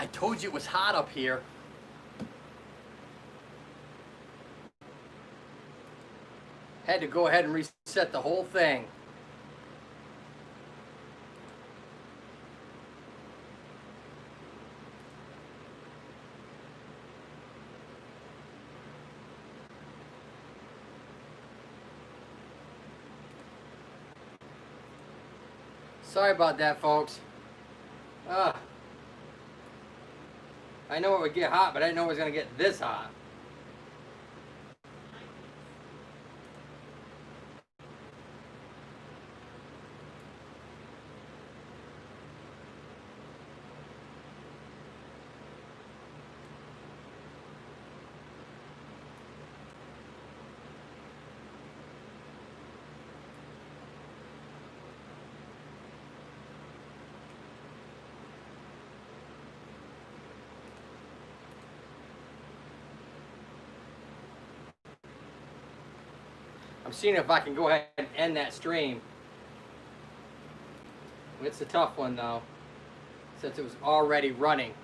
I told you it was hot up here. Had to go ahead and reset the whole thing. Sorry about that, folks. I know it would get hot, but I didn't know it was going to get this hot. I'm seeing if I can go ahead and end that stream. It's a tough one though, since it was already running.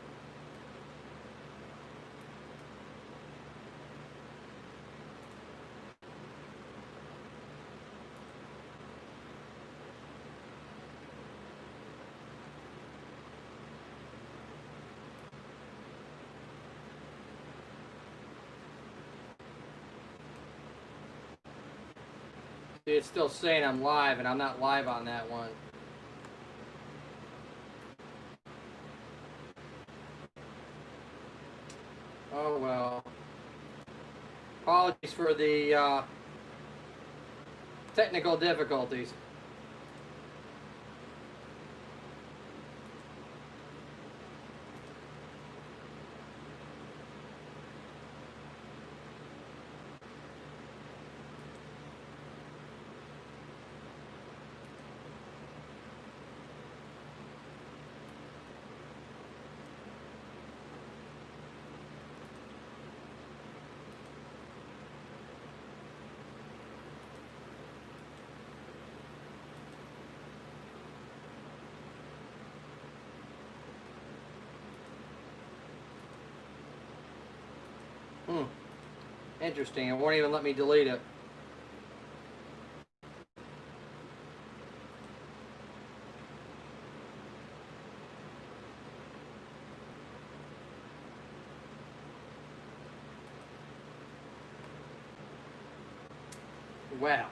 See, it's still saying I'm live, and I'm not live on that one. Oh well. Apologies for the technical difficulties. Interesting. It won't even let me delete it. Well.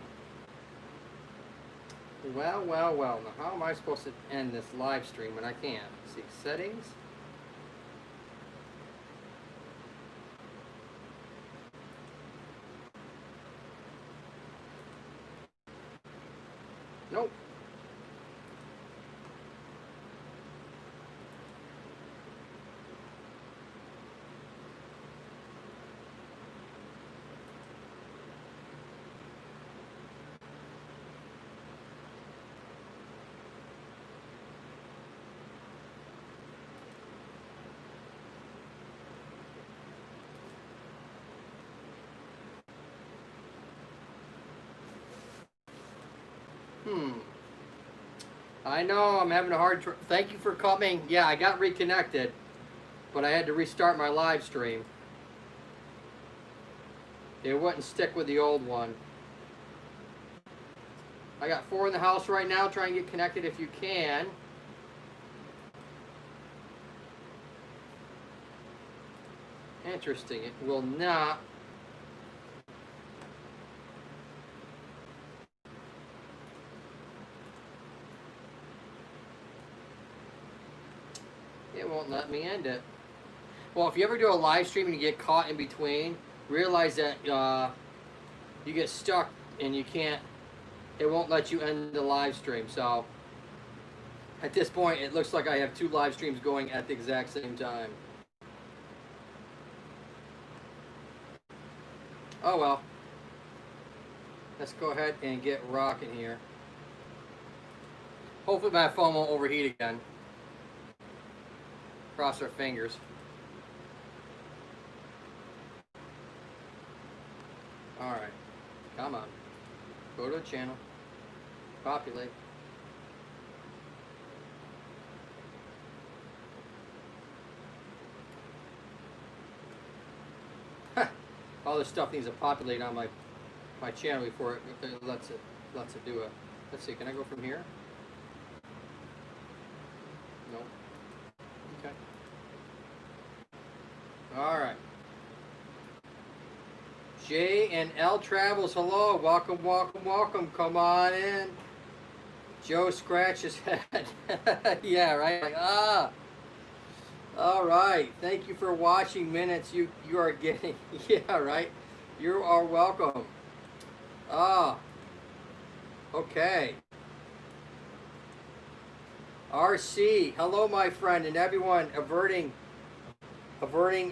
Well. Now, how am I supposed to end this live stream when I can't? Let's see, settings. Nope. I know, I'm having a hard time. Thank you for coming. Yeah, I got reconnected, but I had to restart my live stream. It wouldn't stick with the old one. I got 4 in the house right now. Try and get connected if you can. Interesting. It will not. It won't let me end it. Well, if you ever do a live stream and you get caught in between, realize that you get stuck and you can't, it won't let you end the live stream. So at this point, it looks like I have 2 live streams going at the exact same time. Oh well. Let's go ahead and get rocking here. Hopefully my phone won't overheat again. Cross our fingers. Alright. Come on. Go to the channel. Populate. all this stuff needs to populate on my channel before it lets it do it. Let's see. Can I go from here? No. Okay. All right. J and L Travels, hello, welcome, welcome, welcome, come on in. Joe scratch his head. Yeah, right, like, all right, thank you for watching minutes you are getting. Yeah, right, you are welcome. Okay. RC, hello my friend, and everyone averting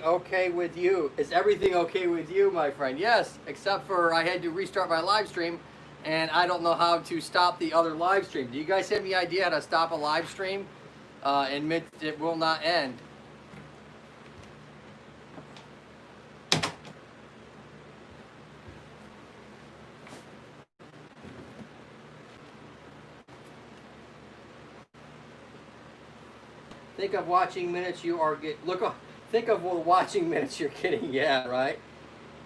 okay with you. Is everything okay with you, my friend? Yes, except for I had to restart my live stream and I don't know how to stop the other live stream. Do you guys have any idea how to stop a live stream and it will not end? Think of watching minutes you are getting. Think of what watching minutes you're getting. Yeah, right.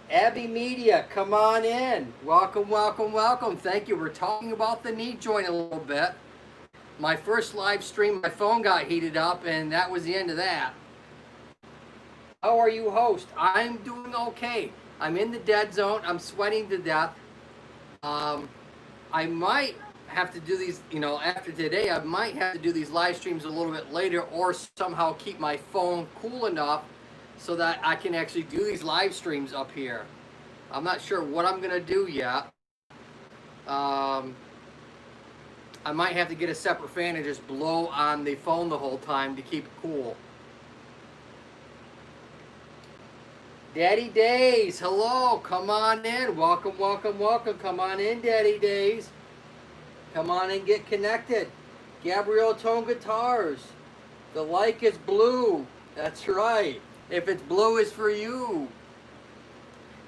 Abby Media, come on in. Welcome, welcome, welcome. Thank you. We're talking about the knee joint a little bit. My first live stream, my phone got heated up, and that was the end of that. How are you, host? I'm doing okay. I'm in the dead zone. I'm sweating to death. I might have to do these, after today, I might have to do these live streams a little bit later or somehow keep my phone cool enough so that I can actually do these live streams up here. I'm not sure what I'm going to do yet. I might have to get a separate fan and just blow on the phone the whole time to keep it cool. Daddy Days, hello, come on in. Welcome, welcome, welcome. Come on in, Daddy Days. Come on and get connected. Gabrielle Tone Guitars. The like is blue. That's right. If it's blue, it's for you.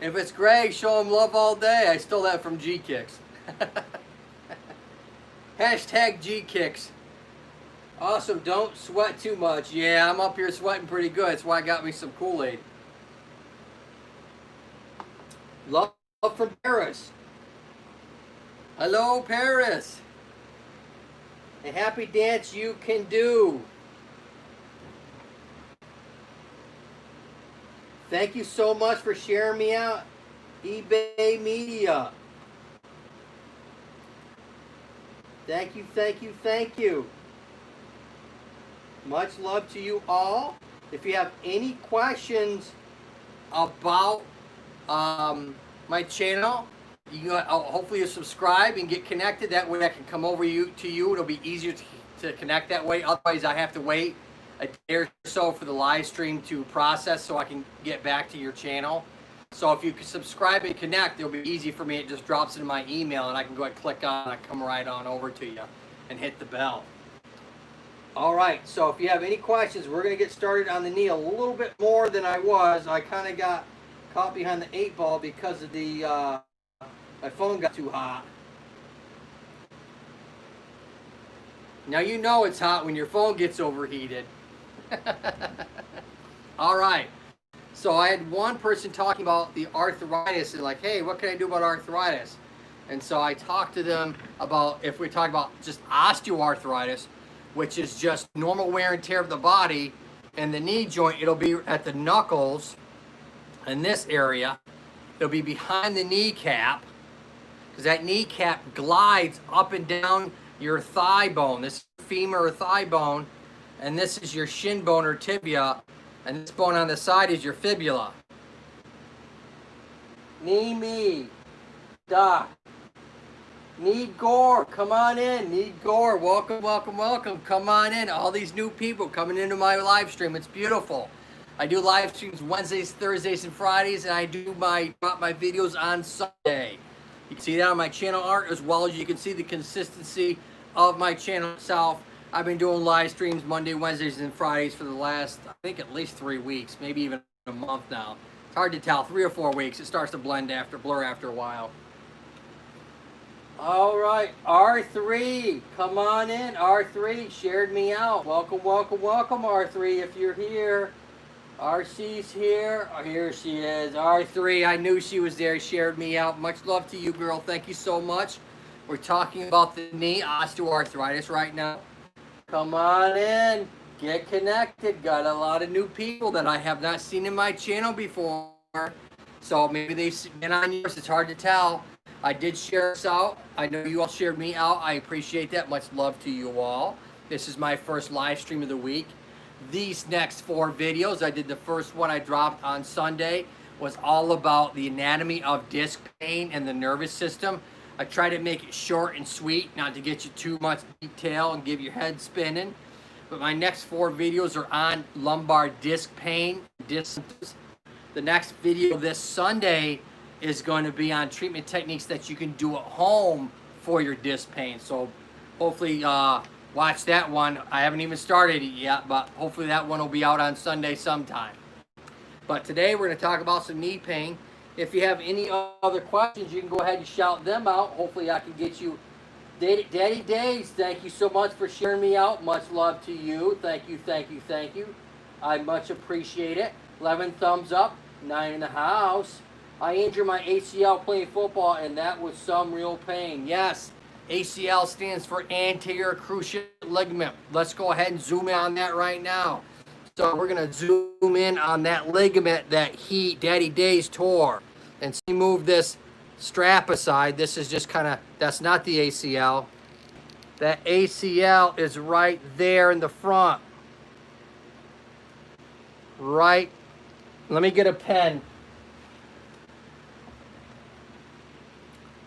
If it's gray, show him love all day. I stole that from G-Kicks. Hashtag G-Kicks. Awesome. Don't sweat too much. Yeah, I'm up here sweating pretty good. That's why I got me some Kool-Aid. Love from Paris. Hello, Paris. A happy dance you can do. Thank you so much for sharing me out, eBay Media. Thank you, thank you, thank you. Much love to you all. If you have any questions about my channel, hopefully you subscribe and get connected. That way I can come over to you. It'll be easier to connect that way. Otherwise I have to wait a day or so for the live stream to process so I can get back to your channel. So if you can subscribe and connect, it'll be easy for me. It just drops into my email and I can go ahead and click on it. I come right on over to you and hit the bell. All right, so if you have any questions, we're going to get started on the knee a little bit more than I was. I kind of got caught behind the 8-ball because of the my phone got too hot. Now you know it's hot when your phone gets overheated. All right, so I had one person talking about the arthritis and like, hey, what can I do about arthritis? And so I talked to them about, if we talk about just osteoarthritis, which is just normal wear and tear of the body, and the knee joint, it'll be at the knuckles in this area. It'll be behind the kneecap, because that kneecap glides up and down your thigh bone. This femur or thigh bone, and this is your shin bone or tibia, and this bone on the side is your fibula. Me, Doc. Need Gore, come on in. Need Gore, welcome, welcome, welcome. Come on in. All these new people coming into my live stream. It's beautiful. I do live streams Wednesdays, Thursdays, and Fridays, and I do drop my videos on Sunday. You can see that on my channel art, as well as you can see the consistency of my channel itself. I've been doing live streams Monday, Wednesdays, and Fridays for the last, I think, at least 3 weeks, maybe even a month now. It's hard to tell, 3 or 4 weeks. It starts to blur after a while. All right, R3, come on in. R3 shared me out. Welcome, welcome, welcome, R3, if you're here. RC's here. Oh, here she is. R3, I knew she was there. Shared me out. Much love to you, girl. Thank you so much. We're talking about the knee osteoarthritis right now. Come on in. Get connected. Got a lot of new people that I have not seen in my channel before. So maybe they've been on yours. It's hard to tell. I did share us out. I know you all shared me out. I appreciate that. Much love to you all. This is my first live stream of the week. These next 4 videos, I did the first one I dropped on Sunday, was all about the anatomy of disc pain and the nervous system. I try to make it short and sweet, not to get you too much detail and give your head spinning. But my next 4 videos are on lumbar disc pain, disc symptoms. The next video this Sunday is going to be on treatment techniques that you can do at home for your disc pain. So hopefully watch that one. I haven't even started it yet, but hopefully that one will be out on Sunday sometime. But today we're going to talk about some knee pain. If you have any other questions, you can go ahead and shout them out. Hopefully I can get you. Daddy Days, thank you so much for sharing me out. Much love to you. Thank you, thank you, thank you. I much appreciate it. 11 thumbs up, 9 in the house. I injured my ACL playing football, and that was some real pain. Yes, ACL stands for anterior cruciate ligament. Let's go ahead and zoom in on that right now. So we're going to zoom in on that ligament that Daddy Days, tore. And see, move this strap aside. This is just kind of, that's not the ACL. That ACL is right there in the front. Right. Let me get a pen.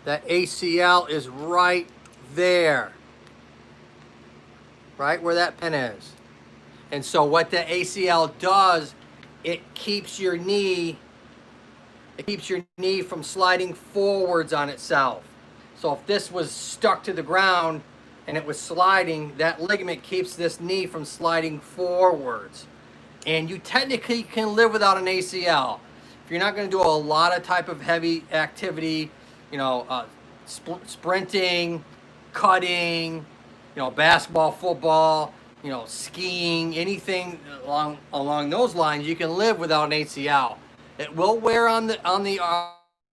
That ACL is right there. Right where that pen is. And so what the ACL does, it keeps your knee from sliding forwards on itself. So if this was stuck to the ground and it was sliding, that ligament keeps this knee from sliding forwards. And you technically can live without an ACL. If you're not going to do a lot of type of heavy activity, you know, sprinting, cutting, you know, basketball, football, you know, skiing, anything along those lines, you can live without an ACL. It will wear on the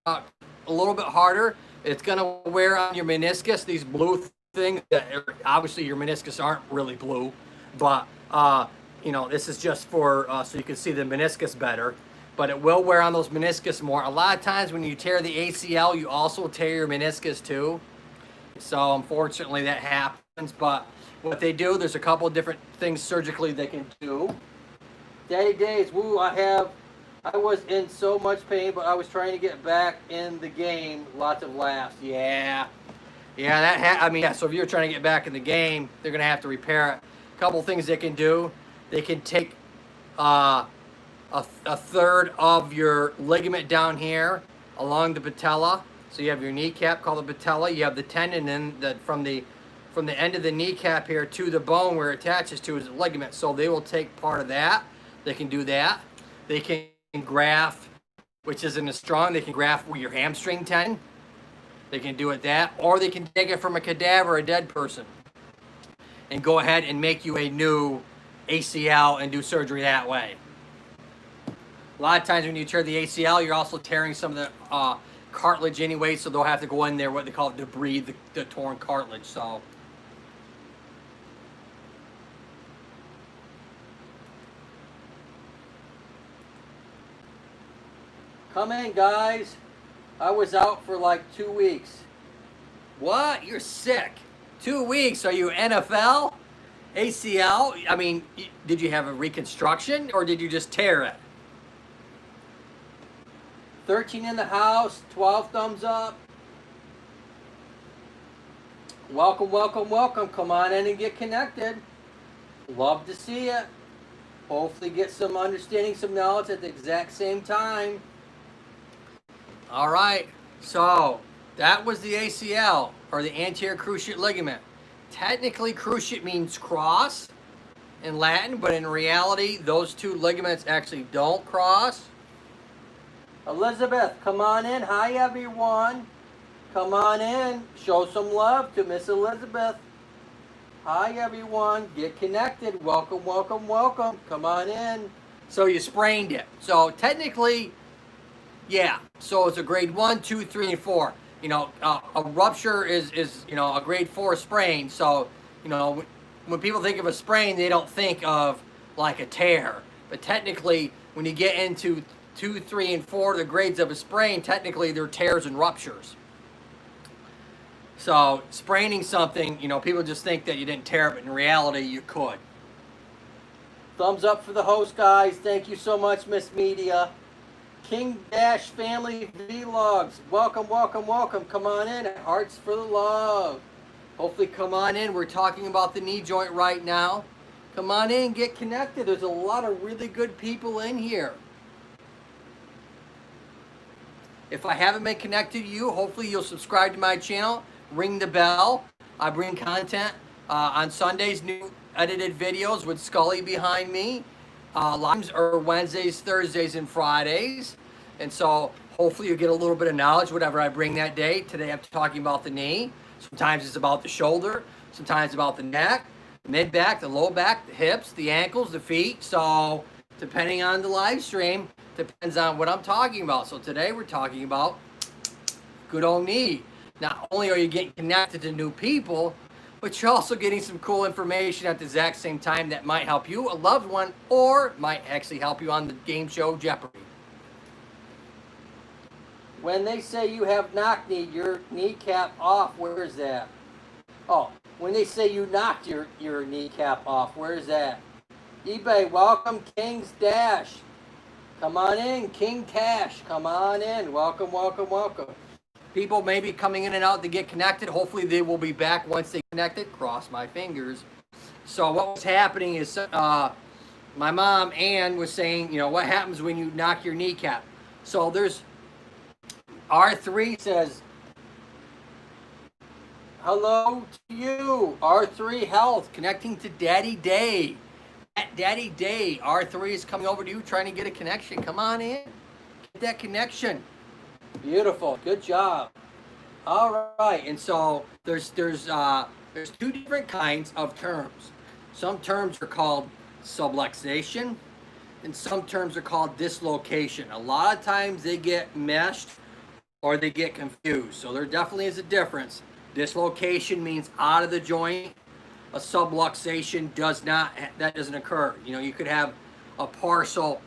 a little bit harder. It's gonna wear on your meniscus. These blue things, obviously your meniscus aren't really blue, but you know, this is just for so you can see the meniscus better. But it will wear on those meniscus more. A lot of times when you tear the ACL, you also tear your meniscus too. So unfortunately that happens. But what they do, there's a couple of different things surgically they can do. Daddy Days, woo, I was in so much pain, but I was trying to get back in the game. Lots of laughs. Yeah, I mean, yeah, so if you're trying to get back in the game, they're going to have to repair it. A couple things they can do. They can take a third of your ligament down here along the patella. So you have your kneecap called the patella. You have the tendon, and from the end of the kneecap here to the bone where it attaches to is the ligament. So they will take part of that. They can do that. They can graft, which isn't as strong. They can graft your hamstring tendon. They can do it that, or they can take it from a cadaver, a dead person, and go ahead and make you a new ACL and do surgery that way. A lot of times when you tear the ACL, you're also tearing some of the cartilage anyway, so they'll have to go in there, what they call debris, the torn cartilage. So come in, guys. I was out for like 2 weeks. What? You're sick. 2 weeks? Are you NFL? ACL? I mean, did you have a reconstruction or did you just tear it? 13 in the house, 12 thumbs up. Welcome, welcome, welcome. Come on in and get connected. Love to see it. Hopefully get some understanding, some knowledge at the exact same time. All right, so that was the ACL, or the anterior cruciate ligament. Technically, cruciate means cross in Latin, but in reality, those two ligaments actually don't cross. Elizabeth, come on in. Hi, everyone. Come on in. Show some love to Miss Elizabeth. Hi, everyone. Get connected. Welcome, welcome, welcome. Come on in. So you sprained it. So technically, yeah. So it's a grade 1, 2, 3, and 4. You know, a rupture is you know, a grade 4 sprain. So, you know, when people think of a sprain, they don't think of like a tear. But technically, when you get into 2, 3, and 4, the grades of a sprain, technically they're tears and ruptures. So spraining something, you know, people just think that you didn't tear it, but in reality, you could. Thumbs up for the host, guys. Thank you so much, Miss Media. King Dash Family Vlogs. Welcome, welcome, welcome. Come on in. Hearts for the love. Hopefully, come on in. We're talking about the knee joint right now. Come on in, get connected. There's a lot of really good people in here. If I haven't been connected to you, hopefully you'll subscribe to my channel. Ring the bell. I bring content on Sundays, new edited videos with Scully behind me. Lives are Wednesdays, Thursdays, and Fridays. And so hopefully you get a little bit of knowledge, whatever I bring that day. Today I'm talking about the knee. Sometimes it's about the shoulder. Sometimes about the neck, mid back, the low back, the hips, the ankles, the feet. So depending on the live stream, depends on what I'm talking about. So today we're talking about good old knee. Not only are you getting connected to new people, but you're also getting some cool information at the exact same time that might help you, a loved one, or might actually help you on the game show Jeopardy. When they say you have knock knee, your kneecap off, where is that? Oh, when they say you knocked your kneecap off, where is that? eBay, welcome, King's Dash. Come on in, King Cash, come on in. Welcome, welcome, welcome. People may be coming in and out to get connected. Hopefully they will be back once they connected. Cross my fingers. So what was happening is my mom, Ann, was saying, you know, what happens when you knock your kneecap? So there's R3 says, hello to you, R3 Health, connecting to Daddy Day. Daddy Day, R3 is coming over to you trying to get a connection. Come on in. Get that connection. Beautiful. Good job. All right. And so there's two different kinds of terms. Some terms are called subluxation and some terms are called dislocation. A lot of times they get meshed or they get confused. So there definitely is a difference. Dislocation means out of the joint. A subluxation doesn't occur. You know, you could have a partial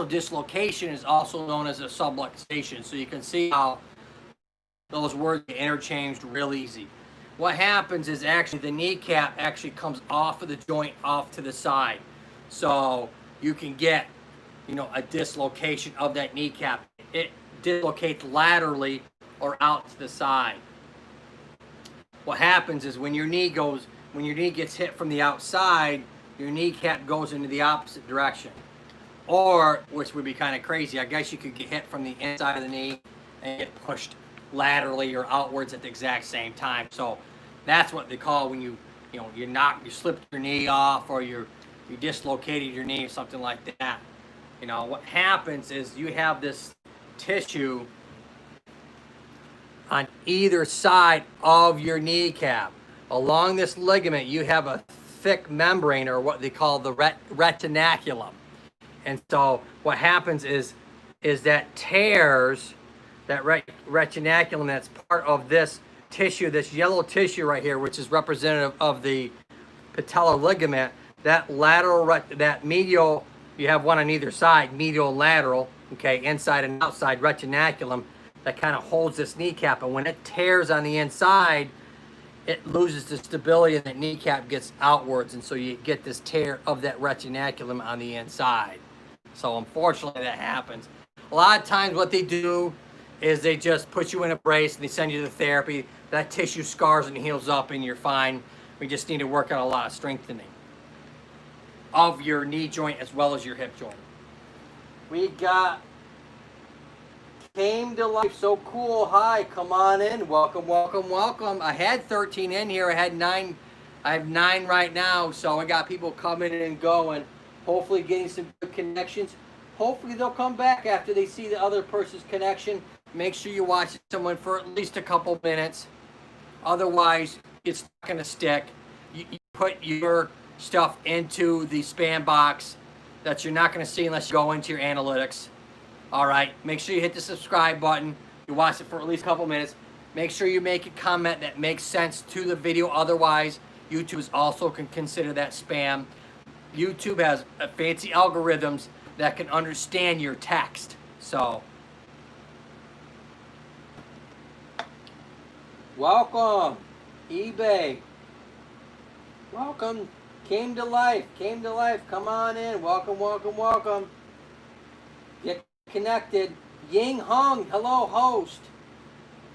dislocation is also known as a subluxation. So you can see how those words get interchanged real easy. What happens is actually the kneecap actually comes off of the joint off to the side. So you can get, you know, a dislocation of that kneecap. It dislocates laterally or out to the side. What happens is when your knee gets hit from the outside, your kneecap goes into the opposite direction. Or, which would be kind of crazy, I guess you could get hit from the inside of the knee and get pushed laterally or outwards at the exact same time. So that's what they call when you slipped your knee off or you dislocated your knee or something like that. You know, what happens is you have this tissue on either side of your kneecap. Along this ligament, you have a thick membrane, or what they call the retinaculum. And so what happens is that tears that retinaculum that's part of this tissue, this yellow tissue right here, which is representative of the patellar ligament, that lateral, that medial, you have one on either side, medial lateral, okay, inside and outside retinaculum, that kind of holds this kneecap. And when it tears on the inside, it loses the stability and the kneecap gets outwards. And so you get this tear of that retinaculum on the inside. So unfortunately that happens. A lot of times what they do is they just put you in a brace and they send you to therapy. That tissue scars and heals up and you're fine. We just need to work on a lot of strengthening of your knee joint as well as your hip joint. We got Came to Life, so cool. Hi, come on in. Welcome, welcome, welcome. I had 13 in here. I had 9. I have 9 right now. So I got people coming and going. Hopefully getting some good connections. Hopefully they'll come back after they see the other person's connection. Make sure you watch someone for at least a couple minutes. Otherwise, it's not going to stick. You put your stuff into the spam box that you're not going to see unless you go into your analytics. All right, make sure you hit the subscribe button. You watch it for at least a couple minutes. Make sure you make a comment that makes sense to the video. Otherwise, YouTube also can consider that spam. YouTube has fancy algorithms that can understand your text. So, welcome, eBay. Welcome, came to life, Come on in. Welcome, welcome, welcome. Get connected. Ying Hung, hello, host.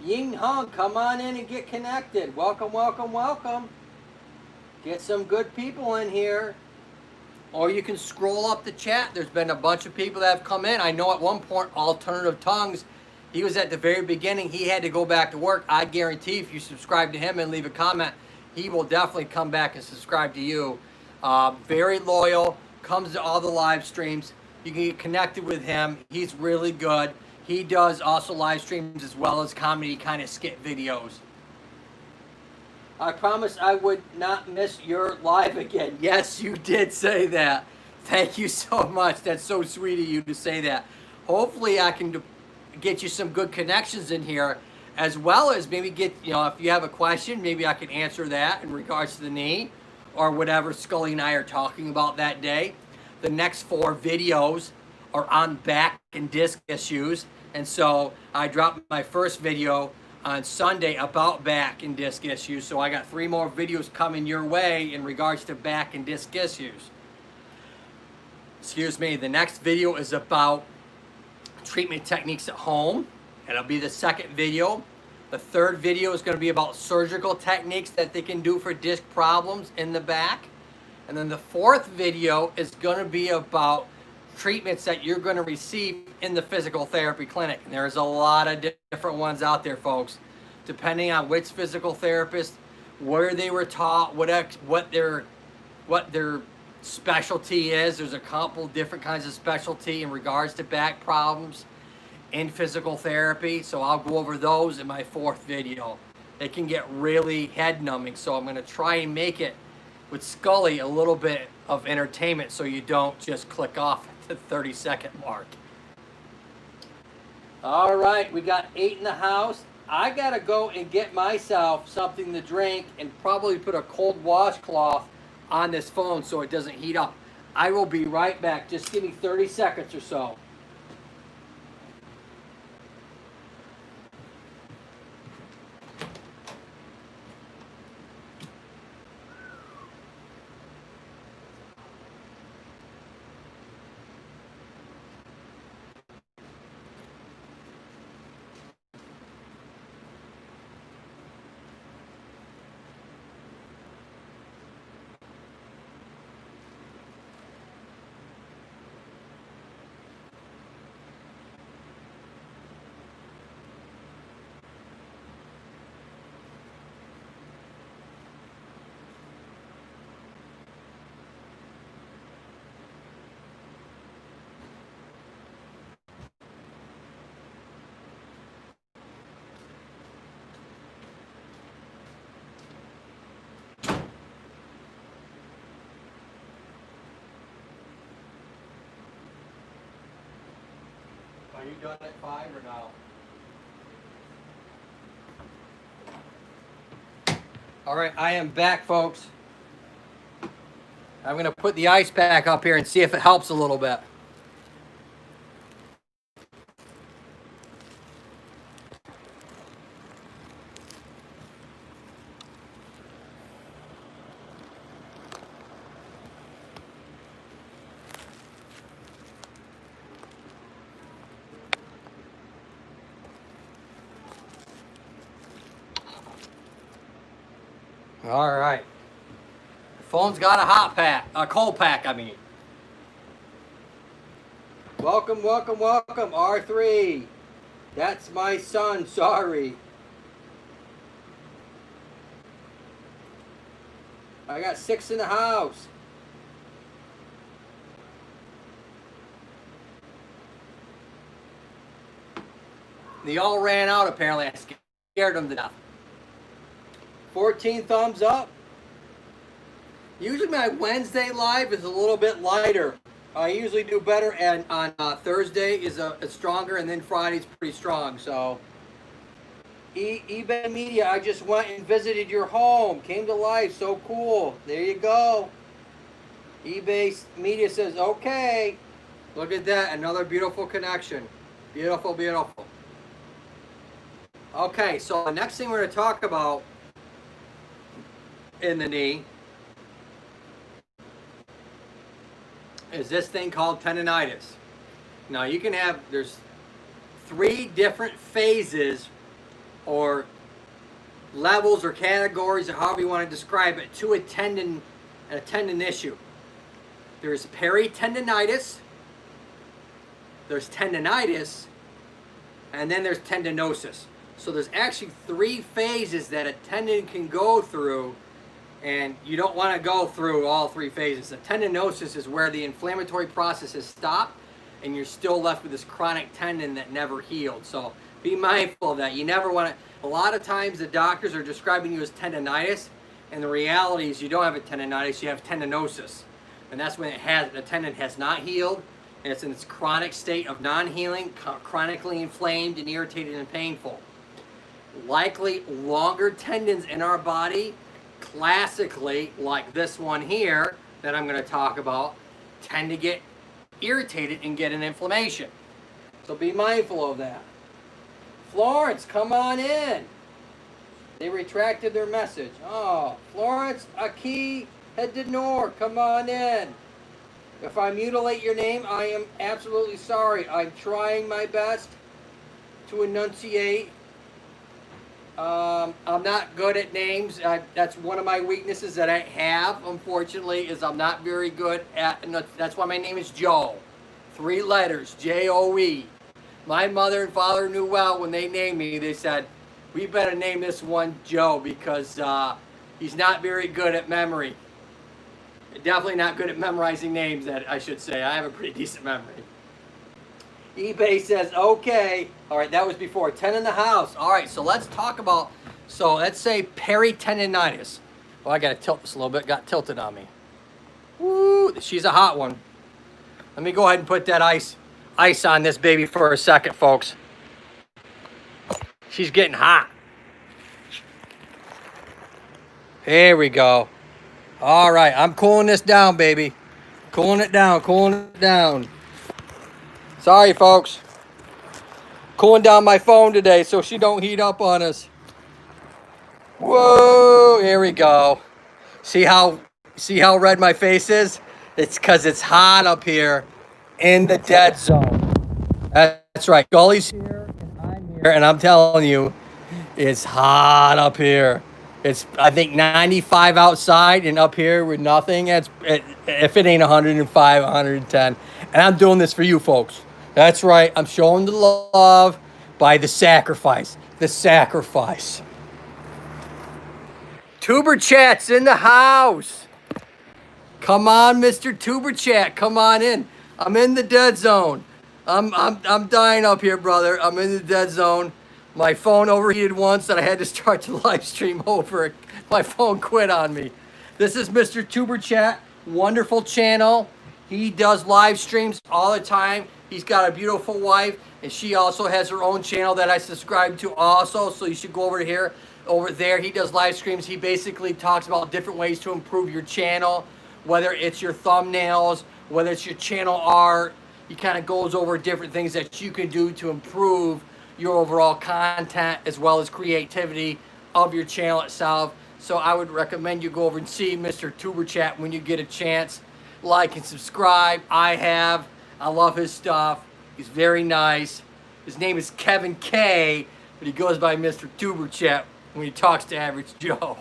Ying Hung, come on in and get connected. Welcome, welcome, welcome. Get some good people in here. Or you can scroll up the chat. There's been a bunch of people that have come in. I know at one point, Alternative Tongues, he was at the very beginning. He had to go back to work. I guarantee if you subscribe to him and leave a comment, he will definitely come back and subscribe to you. Very loyal, comes to all the live streams. You can get connected with him. He's really good. He does also live streams as well as comedy kind of skit videos. I promise I would not miss your live again. Yes, you did say that. Thank you so much. That's so sweet of you to say that. Hopefully I can get you some good connections in here, as well as maybe get, if you have a question, maybe I can answer that in regards to the knee or whatever Scully and I are talking about that day. The next 4 videos are on back and disc issues. And so I dropped my first video on Sunday about back and disc issues. So I got 3 more videos coming your way in regards to back and disc issues. Excuse me. The next video is about treatment techniques at home. It'll be the 2nd video. The 3rd video is going to be about surgical techniques that they can do for disc problems in the back. And then the 4th video is going to be about treatments that you're going to receive in the physical therapy clinic. And there's a lot of different ones out there, folks, depending on which physical therapist, where they were taught, what their specialty is. There's a couple different kinds of specialty in regards to back problems in physical therapy. So I'll go over those in my 4th video. They can get really head numbing. So I'm going to try and make it with Scully a little bit of entertainment so you don't just click off at the 30-second mark. All right, we got 8 in the house. I got to go and get myself something to drink and probably put a cold washcloth on this phone so it doesn't heat up. I will be right back. Just give me 30 seconds or so. Are you done at 5 or no? All right, I am back, folks. I'm going to put the ice pack up here and see if it helps a little bit. All right. The phone's got a cold pack, I mean. Welcome, welcome, welcome, R3. That's my son, sorry. I got 6 in the house. They all ran out apparently. I scared them to death. 14 thumbs up. Usually my Wednesday live is a little bit lighter. I usually do better, and on Thursday is stronger, and then Friday's pretty strong. So eBay Media, I just went and visited your home, came to life, so cool. There you go. eBay Media says, okay. Look at that, another beautiful connection. Beautiful, beautiful. Okay, so the next thing we're going to talk about in the knee is this thing called tendonitis. Now you can have, there's 3 different phases or levels or categories or however you want to describe it to a tendon issue. There's peritendinitis, there's tendonitis, and then there's tendinosis. So there's actually 3 phases that a tendon can go through, and you don't want to go through all 3 phases. The tendinosis is where the inflammatory process has stopped and you're still left with this chronic tendon that never healed. So be mindful of that. You never want to, a lot of times the doctors are describing you as tendonitis, and the reality is you don't have a tendonitis, you have tendinosis. And that's when the tendon has not healed, and it's in its chronic state of non-healing, chronically inflamed and irritated and painful. Likely longer tendons in our body, classically, like this one here that I'm going to talk about, tend to get irritated and get an inflammation. So be mindful of that. Florence, come on in. They retracted their message. Oh, Florence, Aki, Hedinor, come on in. If I mutilate your name, I am absolutely sorry. I'm trying my best to enunciate. I'm not good at names. That's one of my weaknesses that I have, unfortunately, is I'm not very good at, that's why my name is Joe. 3 letters, J-O-E. My mother and father knew well when they named me, they said, we better name this one Joe because he's not very good at memory. Definitely not good at memorizing names, that I should say. I have a pretty decent memory. eBay says, okay. All right, that was before. 10 in the house. All right, so let's talk about, so let's say peritendinitis. Oh, I got to tilt this a little bit. Got tilted on me. Woo, she's a hot one. Let me go ahead and put that ice on this baby for a second, folks. She's getting hot. Here we go. All right, I'm cooling this down, baby. Cooling it down, cooling it down. Sorry, folks. Cooling down my phone today so she don't heat up on us. Whoa, here we go. See how red my face is? It's because it's hot up here in the dead zone. That's right. Gully's here and I'm here, and I'm telling you, it's hot up here. It's, I think, 95 outside, and up here with nothing, if it ain't 105, 110. And I'm doing this for you folks. That's right. I'm showing the love by the sacrifice. The sacrifice. Tuber Chat's in the house. Come on, Mr. Tuber Chat. Come on in. I'm in the dead zone. I'm dying up here, brother. I'm in the dead zone. My phone overheated once and I had to start the live stream over. My phone quit on me. This is Mr. Tuber Chat. Wonderful channel. He does live streams all the time. He's got a beautiful wife, and she also has her own channel that I subscribe to also, so you should go over here. Over there, he does live streams. He basically talks about different ways to improve your channel, whether it's your thumbnails, whether it's your channel art. He kind of goes over different things that you can do to improve your overall content as well as creativity of your channel itself. So I would recommend you go over and see Mr. Tuber Chat when you get a chance. Like and subscribe. I love his stuff. He's very nice. His name is Kevin K, but he goes by Mr. Tuber Chat when he talks to Average Joe.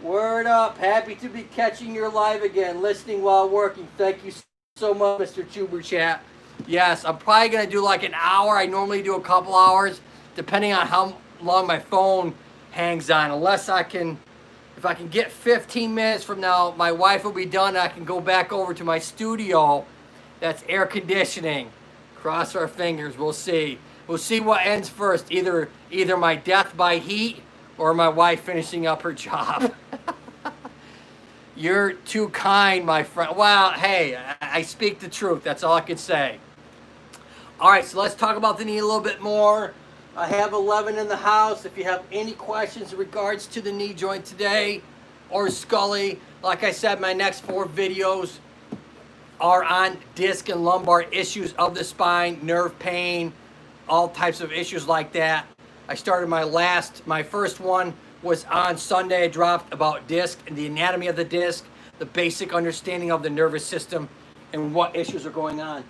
Word up. Happy to be catching your live again, listening while working. Thank you so much, Mr. Tuber Chat. Yes, I'm probably going to do like an hour. I normally do a couple hours, depending on how long my phone hangs on. Unless if I can get 15 minutes from now, my wife will be done. I can go back over to my studio. That's air conditioning. Cross our fingers. We'll see. We'll see what ends first. Either my death by heat or my wife finishing up her job. You're too kind, my friend. Well, hey, I speak the truth. That's all I can say. All right, so let's talk about the knee a little bit more. I have 11 in the house. If you have any questions in regards to the knee joint today or Scully, like I said, my next 4 videos are on disc and lumbar issues of the spine, nerve pain, all types of issues like that. I started my first one was on Sunday. I dropped about disc and the anatomy of the disc, the basic understanding of the nervous system, and what issues are going on.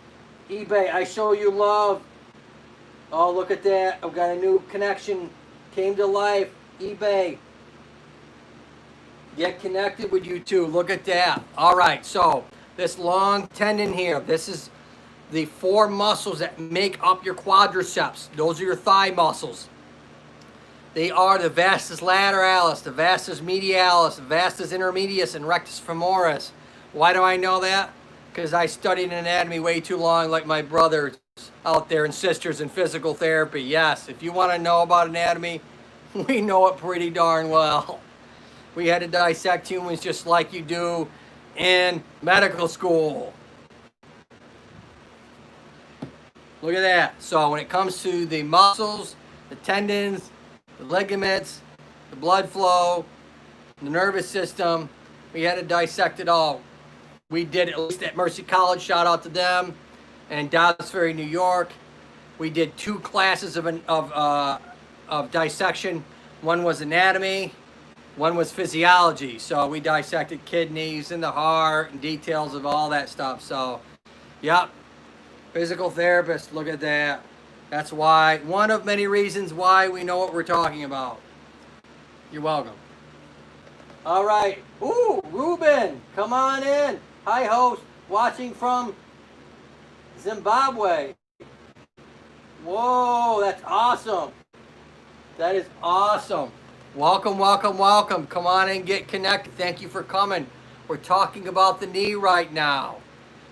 eBay, I show you love. Oh, look at that. I've got a new connection. Came to life. eBay. Get connected with you too. Look at that. All right, so this long tendon here, this is the 4 muscles that make up your quadriceps. Those are your thigh muscles. They are the vastus lateralis, the vastus medialis, the vastus intermedius, and rectus femoris. Why do I know that? Because I studied anatomy way too long, like my brothers out there and sisters in physical therapy. Yes, if you want to know about anatomy, we know it pretty darn well. We had to dissect humans just like you do in medical school. Look at that. So when it comes to the muscles, the tendons, the ligaments, the blood flow, the nervous system, we had to dissect it all. We did it at least at Mercy College, shout out to them, and Dobbs Ferry, New York. We did 2 classes of dissection. One was anatomy, one was physiology. So we dissected kidneys and the heart and details of all that stuff. So, yep, physical therapist, look at that. That's why, one of many reasons why we know what we're talking about. You're welcome. All right. Ooh, Ruben, come on in. Hi, host. Watching from Zimbabwe. Whoa, that's awesome. That is awesome. Welcome, welcome, welcome. Come on and get connected. Thank you for coming. We're talking about the knee right now.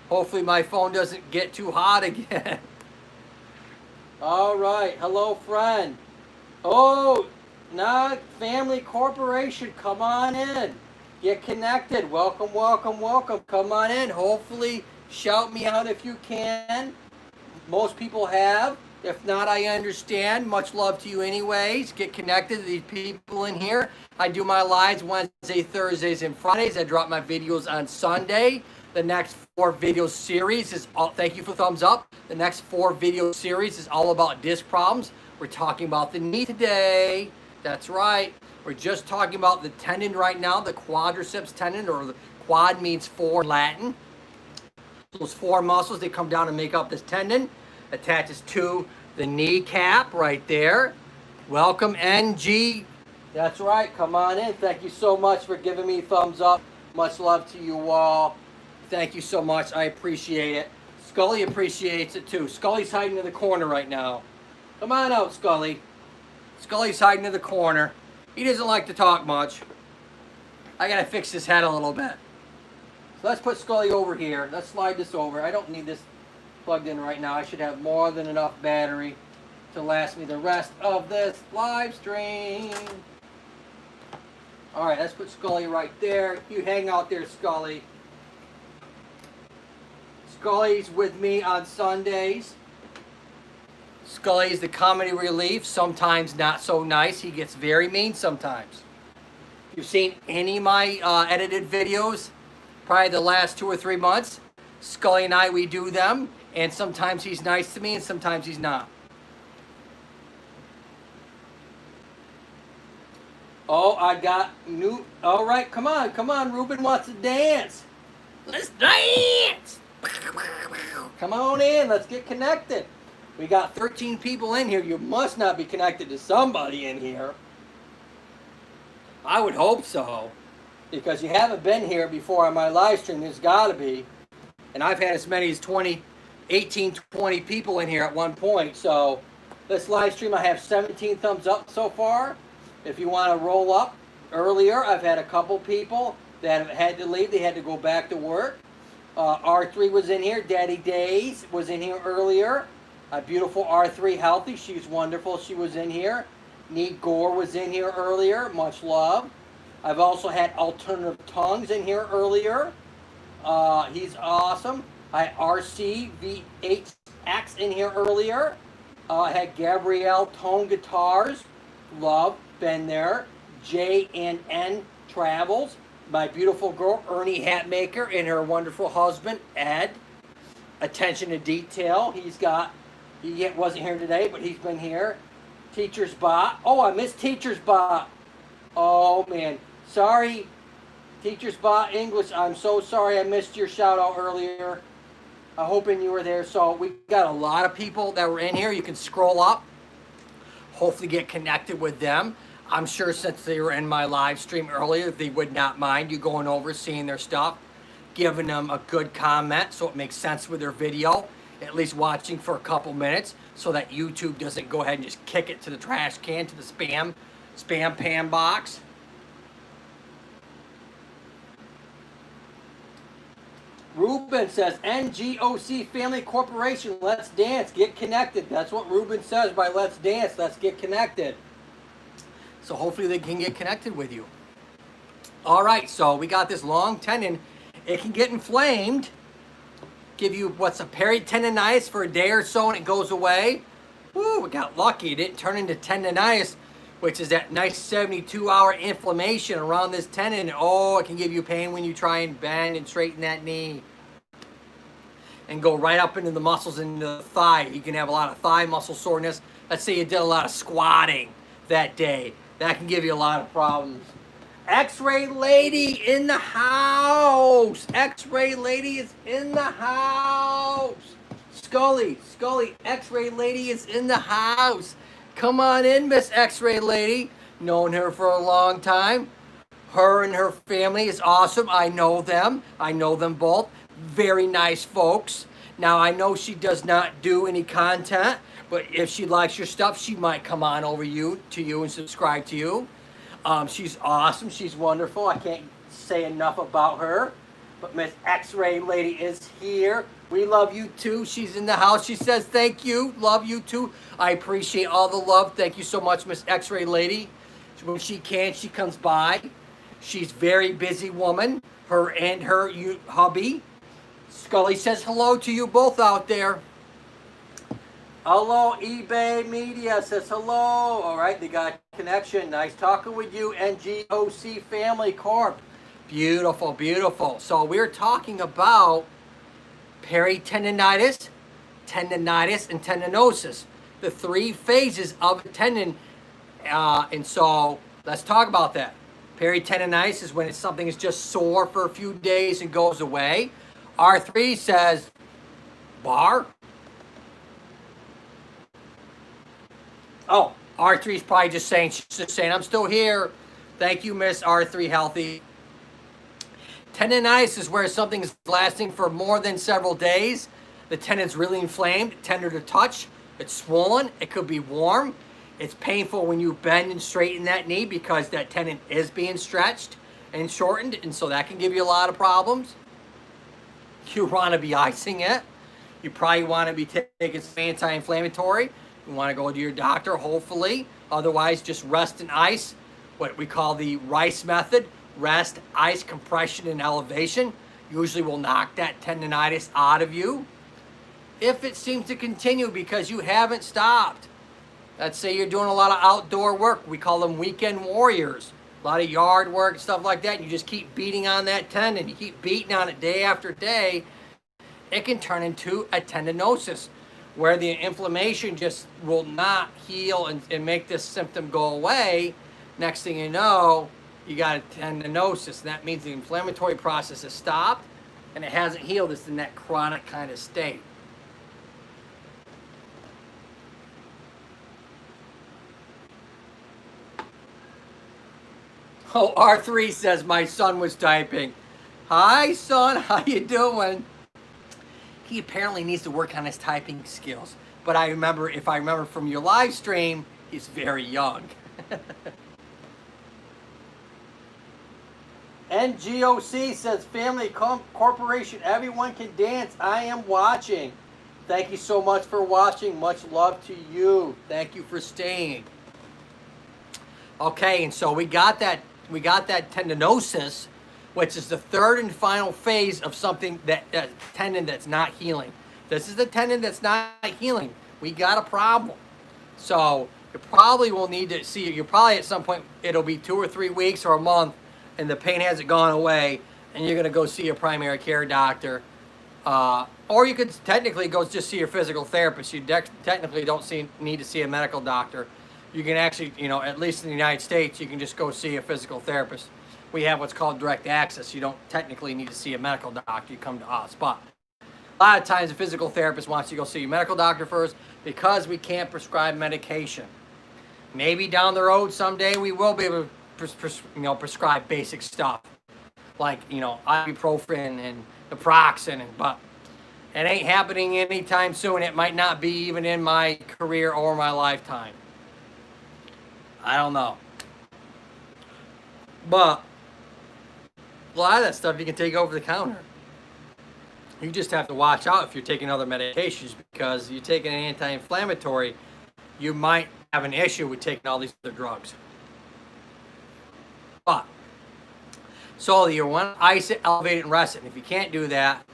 Hopefully my phone doesn't get too hot again. All right. Hello, friend. Oh, Nog Family Corporation. Come on in. Get connected. Welcome, welcome, welcome. Come on in. Hopefully, shout me out if you can. Most people have. If not, I understand. Much love to you anyways. Get connected to these people in here. I do my lives Wednesday, Thursdays, and Fridays. I drop my videos on Sunday. The next 4 video series is all, thank you for thumbs up. The next 4 video series is all about disc problems. We're talking about the knee today. That's right. We're just talking about the tendon right now, the quadriceps tendon, or the quad means 4 in Latin. Those 4 muscles, they come down and make up this tendon. Attaches to the kneecap right there. Welcome, NG. That's right. Come on in. Thank you so much for giving me thumbs up. Much love to you all. Thank you so much. I appreciate it. Scully appreciates it too. Scully's hiding in the corner right now. Come on out, Scully. Scully's hiding in the corner. He doesn't like to talk much. I gotta fix his head a little bit. So let's put Scully over here. Let's slide this over. I don't need this plugged in right now. I should have more than enough battery to last me the rest of this live stream. All right, let's put Scully right there. You hang out there, Scully. Scully's with me on Sundays. Scully's the comedy relief, sometimes not so nice. He gets very mean sometimes. If you've seen any of my edited videos, probably the last 2 or 3 months, Scully and I, we do them, and sometimes he's nice to me and sometimes he's not. Oh, I got new, all right, come on, Ruben wants to dance. Let's dance. Come on in, let's get connected. We got 13 people in here. You must not be connected to somebody in here. I would hope so, because you haven't been here before on my live stream. There's got to be. And I've had as many as 18, 20 people in here at one point. So this live stream, I have 17 thumbs up so far. If you want to roll up earlier, I've had a couple people that have had to leave. They had to go back to work. R3 was in here. Daddy Days was in here earlier. Beautiful R3 Healthy. She's wonderful. She was in here. Neat Gore was in here earlier. Much love. I've also had Alternative Tongues in here earlier. He's awesome. I had RCVHX in here earlier. I had Gabrielle Tone Guitars. Love, been there. J&N Travels. My beautiful girl, Ernie Hatmaker, and her wonderful husband, Ed. Attention to detail. He wasn't here today, but he's been here. Teacher's Bot. Oh, I missed Teacher's Bot. Oh, man. Sorry, Teacher's Bot English. I'm so sorry I missed your shout out earlier. I'm hoping you were there. So we got a lot of people that were in here. You can scroll up. Hopefully get connected with them. I'm sure since they were in my live stream earlier, they would not mind you going over, seeing their stuff, giving them a good comment so it makes sense with their video, at least watching for a couple minutes so that YouTube doesn't go ahead and just kick it to the trash can, to the spam pan box. Ruben says, NGOC Family Corporation, let's dance, get connected. That's what Ruben says by let's dance, let's get connected. So hopefully they can get connected with you. All right, so we got this long tendon. It can get inflamed. Give you what's a peritendinitis for a day or so and it goes away. Woo, we got lucky. It didn't turn into tendinitis, which is that nice 72-hour inflammation around this tendon. Oh, it can give you pain when you try and bend and straighten that knee. And go right up into the muscles in the thigh. You can have a lot of thigh muscle soreness. Let's say you did a lot of squatting that day. That can give you a lot of problems. X-Ray Lady in the house. X-Ray Lady is in the house. Scully, X-Ray Lady is in the house. Come on in, Miss X-Ray Lady. Known her for a long time. Her and her family is awesome. I know them. I know them both. Very nice folks. Now, I know she does not do any content, but if she likes your stuff, she might come on over to you and subscribe to you. She's awesome. She's wonderful. I can't say enough about her. But Miss X-Ray Lady is here. We love you too. She's in the house. She says thank you. Love you too. I appreciate all the love. Thank you so much, Miss X-Ray Lady. When she can, she comes by. She's a very busy woman. Her and her hubby. Scully says hello to you both out there. Hello, eBay Media says hello. All right, they got connection. Nice talking with you, NGOC Family Corp. Beautiful, beautiful. So we're talking about peritendinitis, tendinitis, and tendinosis. The three phases of a tendon. And so let's talk about that. Peritendinitis is when something is just sore for a few days and goes away. R3 says, bar. Oh, R3 is probably just saying, she's just saying, I'm still here. Thank you, Miss R3 Healthy. Tendinitis is where something is lasting for more than several days. The tendon's really inflamed, tender to touch. It's swollen. It could be warm. It's painful when you bend and straighten that knee because that tendon is being stretched and shortened, and so that can give you a lot of problems. You want to be icing it. You probably want to be taking some anti-inflammatory. You want to go to your doctor, hopefully. Otherwise, just rest and ice, what we call the RICE method. Rest, ice, compression, and elevation. Usually will knock that tendinitis out of you. If it seems to continue because you haven't stopped. Let's say you're doing a lot of outdoor work. We call them weekend warriors. A lot of yard work and stuff like that. And you just keep beating on that tendon. You keep beating on it day after day. It can turn into a tendinosis where the inflammation just will not heal and make this symptom go away. Next thing you know, you got a tendinosis. That means the inflammatory process has stopped and it hasn't healed. It's in that chronic kind of state. Oh, R3 says my son was typing. Hi, son. How you doing? He apparently needs to work on his typing skills. But if I remember from your live stream, he's very young. NGOC says Family Corporation. Everyone can dance. I am watching. Thank you so much for watching. Much love to you. Thank you for staying. Okay, and so we got that we got that tendinosis, which is the third and final phase of something that tendon that's not healing. This is the tendon that's not healing. We got a problem. So you probably will need to see, you probably at some point, it'll be 2 or 3 weeks or a month, and the pain hasn't gone away, and you're gonna go see a primary care doctor. Or you could technically go just see your physical therapist. You technically don't need to see a medical doctor. You can actually, you know, at least in the United States, you can just go see a physical therapist. We have what's called direct access. You don't technically need to see a medical doctor. You come to us. But a lot of times a physical therapist wants you to go see your medical doctor first because we can't prescribe medication. Maybe down the road someday we will be able to prescribe basic stuff like, you know, ibuprofen and naproxen, but it ain't happening anytime soon. It might not be even in my career or my lifetime. I don't know. But a lot of that stuff you can take over the counter. You just have to watch out if you're taking other medications, because you're taking an anti-inflammatory, you might have an issue with taking all these other drugs. But so you want to ice it, elevate it, and rest it. And if you can't do that,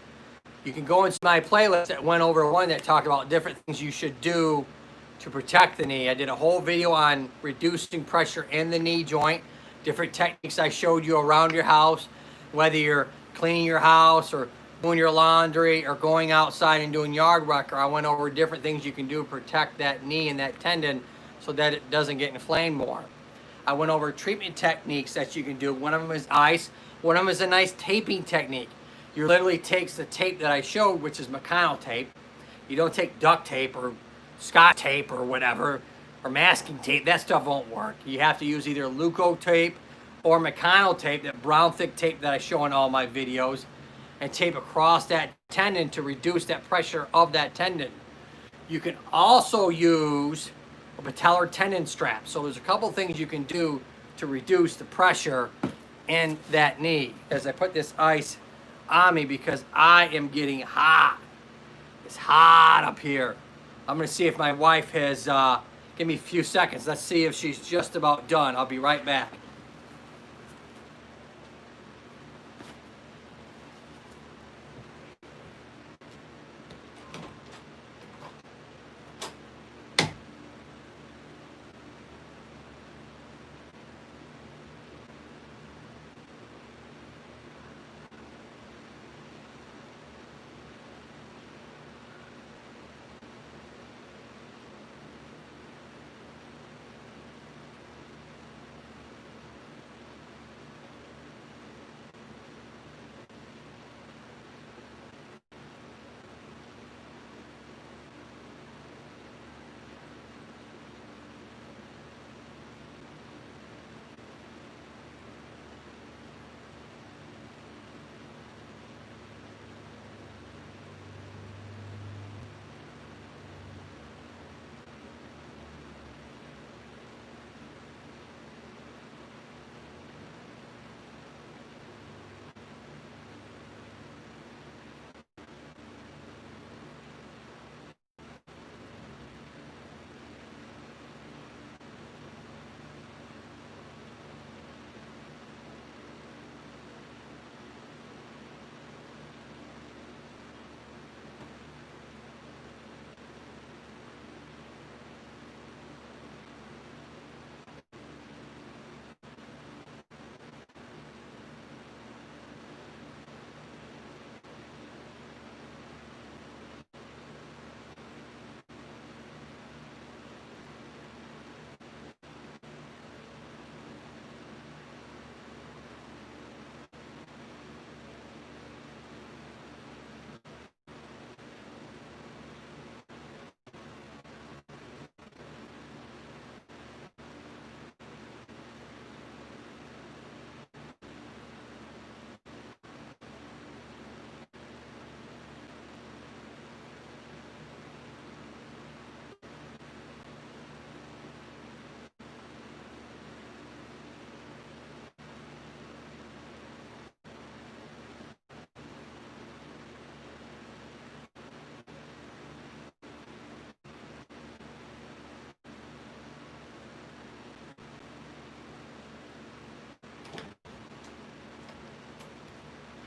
you can go into my playlist that went over one that talked about different things you should do to protect the knee. I did a whole video on reducing pressure in the knee joint, different techniques I showed you around your house, whether you're cleaning your house or doing your laundry or going outside and doing yard work. I went over different things you can do to protect that knee and that tendon so that it doesn't get inflamed more. I went over treatment techniques that you can do. One of them is ice. One of them is a nice taping technique. You literally takes the tape that I showed, which is Meccano tape. You don't take duct tape or Scotch tape or whatever, or masking tape. That stuff won't work. You have to use either Leuco tape or Meccano tape, that brown thick tape that I show in all my videos, and tape across that tendon to reduce that pressure of that tendon. You can also use a patellar tendon strap. So there's a couple things you can do to reduce the pressure in that knee. As I put this ice on me, because I am getting hot. It's hot up here. I'm gonna see if my wife has, give me a few seconds. Let's see if she's just about done. I'll be right back.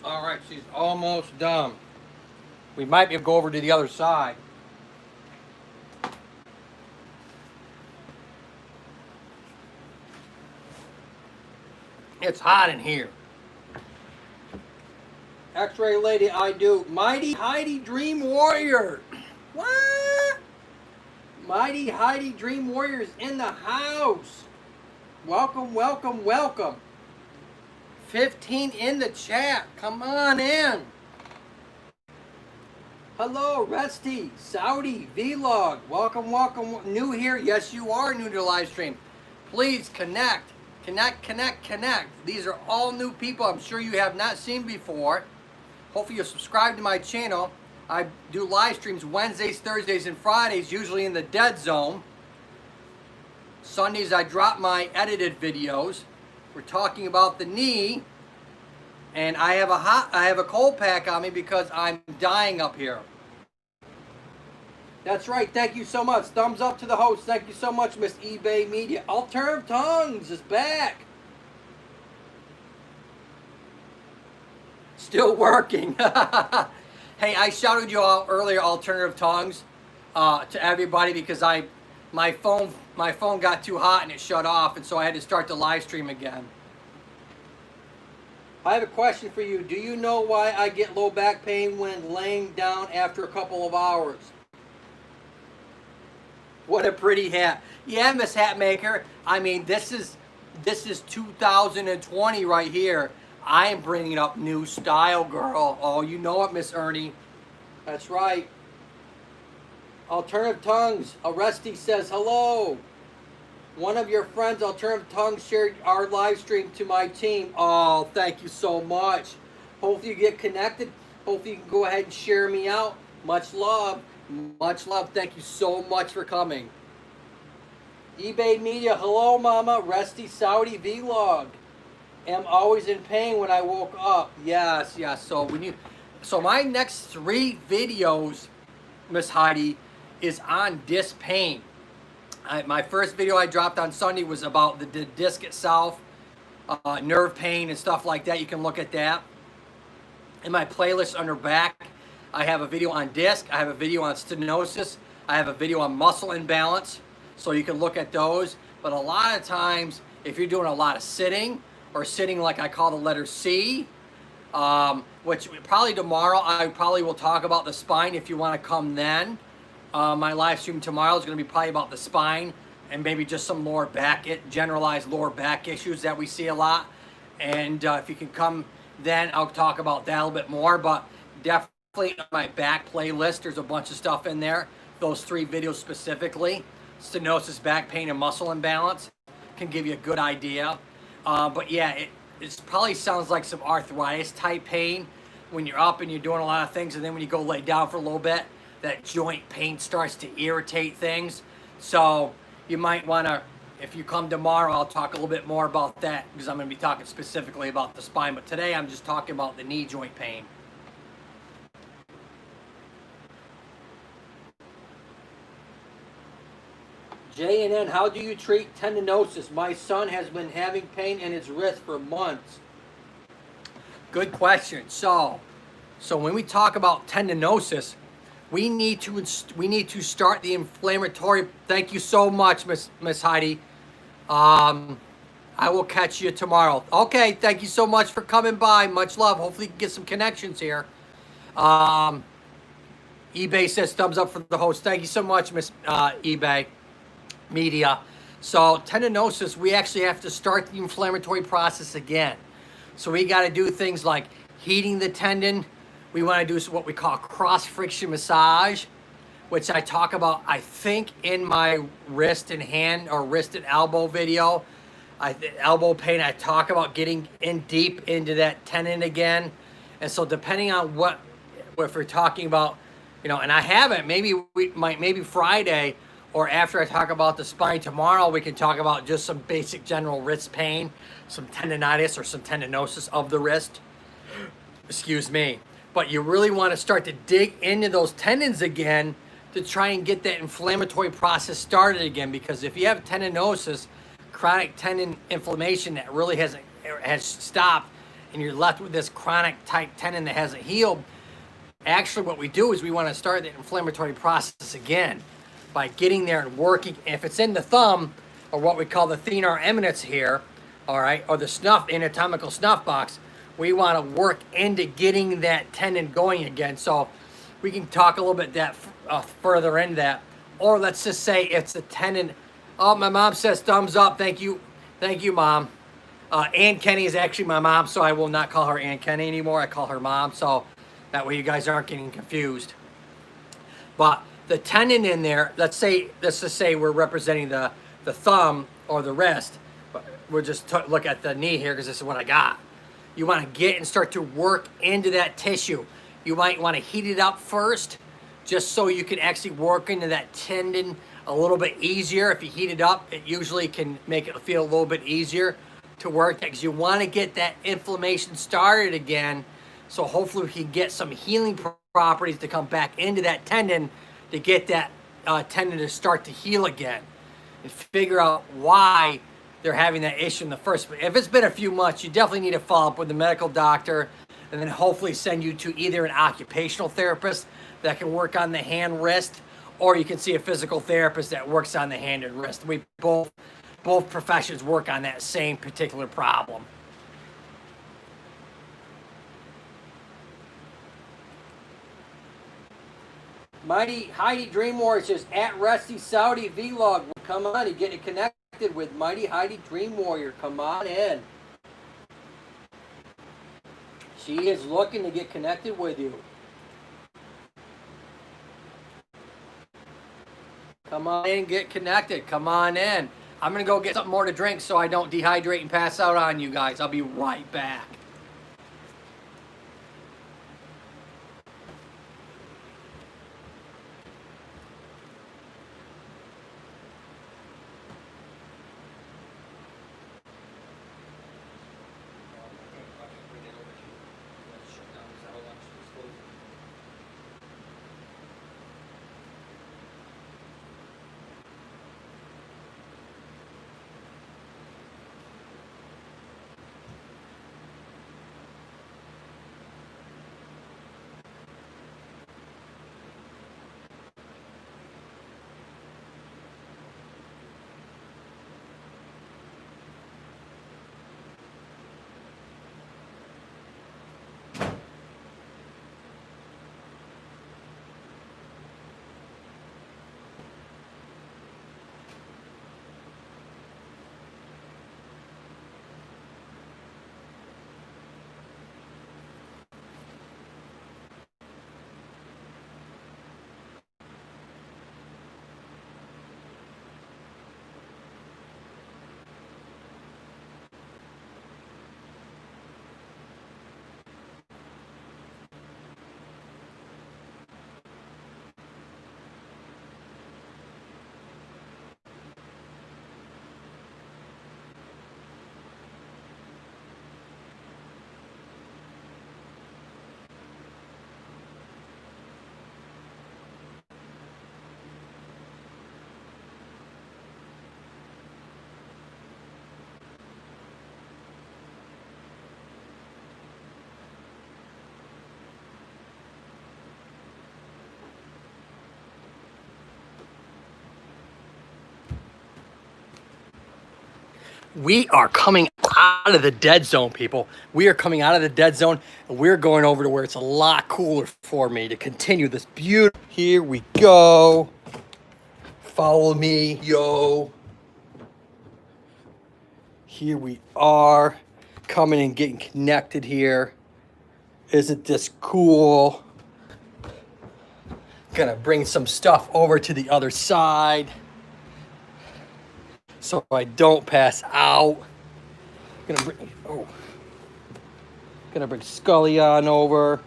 All right, she's almost done. We might be able to go over to the other side. It's hot in here. X-Ray Lady, I do. Mighty Heidi Dream Warrior. What? Mighty Heidi Dream Warriors in the house. Welcome, welcome, welcome. 15 in the chat. Come on in. Hello, Resty, Saudi, Vlog. Welcome, welcome. New here? Yes, you are new to the live stream. Please connect. Connect. These are all new people I'm sure you have not seen before. Hopefully you'll subscribe to my channel. I do live streams Wednesdays, Thursdays, and Fridays, usually in the dead zone. Sundays I drop my edited videos. We're talking about the knee. And I have a cold pack on me because I'm dying up here. That's right. Thank you so much. Thumbs up to the host. Thank you so much, Miss eBay Media. Alternative Tongues is back. Still working. Hey, I shouted you out earlier, Alternative Tongues, to everybody because my phone got too hot and it shut off, and so I had to start the live stream again. I have a question for you. Do you know why I get low back pain when laying down after a couple of hours? What a pretty hat. Yeah, Miss Hatmaker. I mean, this is 2020 right here. I am bringing up new style, girl. Oh, you know it, Miss Ernie. That's right. Alternative Tongues. Arresty says hello. One of your friends, Alternative Tongues, shared our live stream to my team. Oh, thank you so much. Hopefully you get connected. Hopefully you can go ahead and share me out. Much love. Much love. Thank you so much for coming. eBay Media. Hello, Mama. Resty Saudi Vlog. Am always in pain when I woke up. Yes. So my next 3 videos, Miss Heidi, is on disc pain. My first video I dropped on Sunday was about the disc itself, nerve pain and stuff like that. You can look at that. In my playlist under back, I have a video on disc. I have a video on stenosis. I have a video on muscle imbalance. So you can look at those. But a lot of times, if you're doing a lot of sitting, or sitting like I call the letter C, which probably tomorrow, I probably will talk about the spine if you want to come then. My live stream tomorrow is going to be probably about the spine and maybe just some lower back, generalized lower back issues that we see a lot. And if you can come then, I'll talk about that a little bit more. But definitely on my back playlist, there's a bunch of stuff in there. Those 3 videos specifically, stenosis, back pain, and muscle imbalance, can give you a good idea. But yeah, it probably sounds like some arthritis type pain when you're up and you're doing a lot of things, and then when you go lay down for a little bit, that joint pain starts to irritate things. So you might want to, if you come tomorrow, I'll talk a little bit more about that because I'm going to be talking specifically about the spine. But today I'm just talking about the knee joint pain. JNN, how do you treat tendinosis? My son has been having pain in his wrist for months. Good question. So when we talk about tendinosis, we need to start the inflammatory. Thank you so much, Miss Heidi. I will catch you tomorrow. Okay, thank you so much for coming by. Much love. Hopefully you can get some connections here. eBay says thumbs up for the host. Thank you so much, Miss eBay Media. So tendinosis, we actually have to start the inflammatory process again. So we got to do things like heating the tendon. We want to do what we call cross friction massage, which I talk about, I think, in my wrist and hand or wrist and elbow video. Elbow pain, I talk about getting in deep into that tendon again. And so depending on if we're talking about, and I haven't, maybe Friday, or after I talk about the spine tomorrow, we can talk about just some basic general wrist pain, some tendonitis or some tendinosis of the wrist. Excuse me. But you really want to start to dig into those tendons again to try and get that inflammatory process started again. Because if you have tendinosis, chronic tendon inflammation that really has stopped, and you're left with this chronic tight tendon that hasn't healed, actually what we do is we want to start the inflammatory process again by getting there and working. If it's in the thumb, or what we call the thenar eminence here, all right, or the anatomical snuff box, we want to work into getting that tendon going again. So we can talk a little bit further into that. Or let's just say it's a tendon. Oh, my mom says thumbs up. Thank you, Mom. Ann Kenny is actually my mom, so I will not call her Ann Kenny anymore. I call her Mom, so that way you guys aren't getting confused. But the tendon in there, let's just say we're representing the thumb or the wrist. But we'll just look at the knee here because this is what I got. You want to get and start to work into that tissue. You might want to heat it up first, just so you can actually work into that tendon a little bit easier. If you heat it up, it usually can make it feel a little bit easier to work, because you want to get that inflammation started again. So hopefully we can get some healing properties to come back into that tendon to get that tendon to start to heal again, and figure out why they're having that issue in the first place. If it's been a few months, you definitely need to follow up with the medical doctor, and then hopefully send you to either an occupational therapist that can work on the hand wrist, or you can see a physical therapist that works on the hand and wrist. We both professions work on that same particular problem. Mighty Heidi Dream Warrior says, at Rusty Saudi Vlog. Come on, you getting connected with Mighty Heidi Dream Warrior. Come on in. She is looking to get connected with you. Come on in, get connected. Come on in. I'm going to go get something more to drink so I don't dehydrate and pass out on you guys. I'll be right back. We are coming out of the dead zone, people. We are coming out of the dead zone, and we're going over to where it's a lot cooler for me to continue this beautiful. Here we go. Follow me, yo. Here we are, coming and getting connected here. Isn't this cool? Gonna bring some stuff over to the other side so I don't pass out. Gonna bring Scully on over.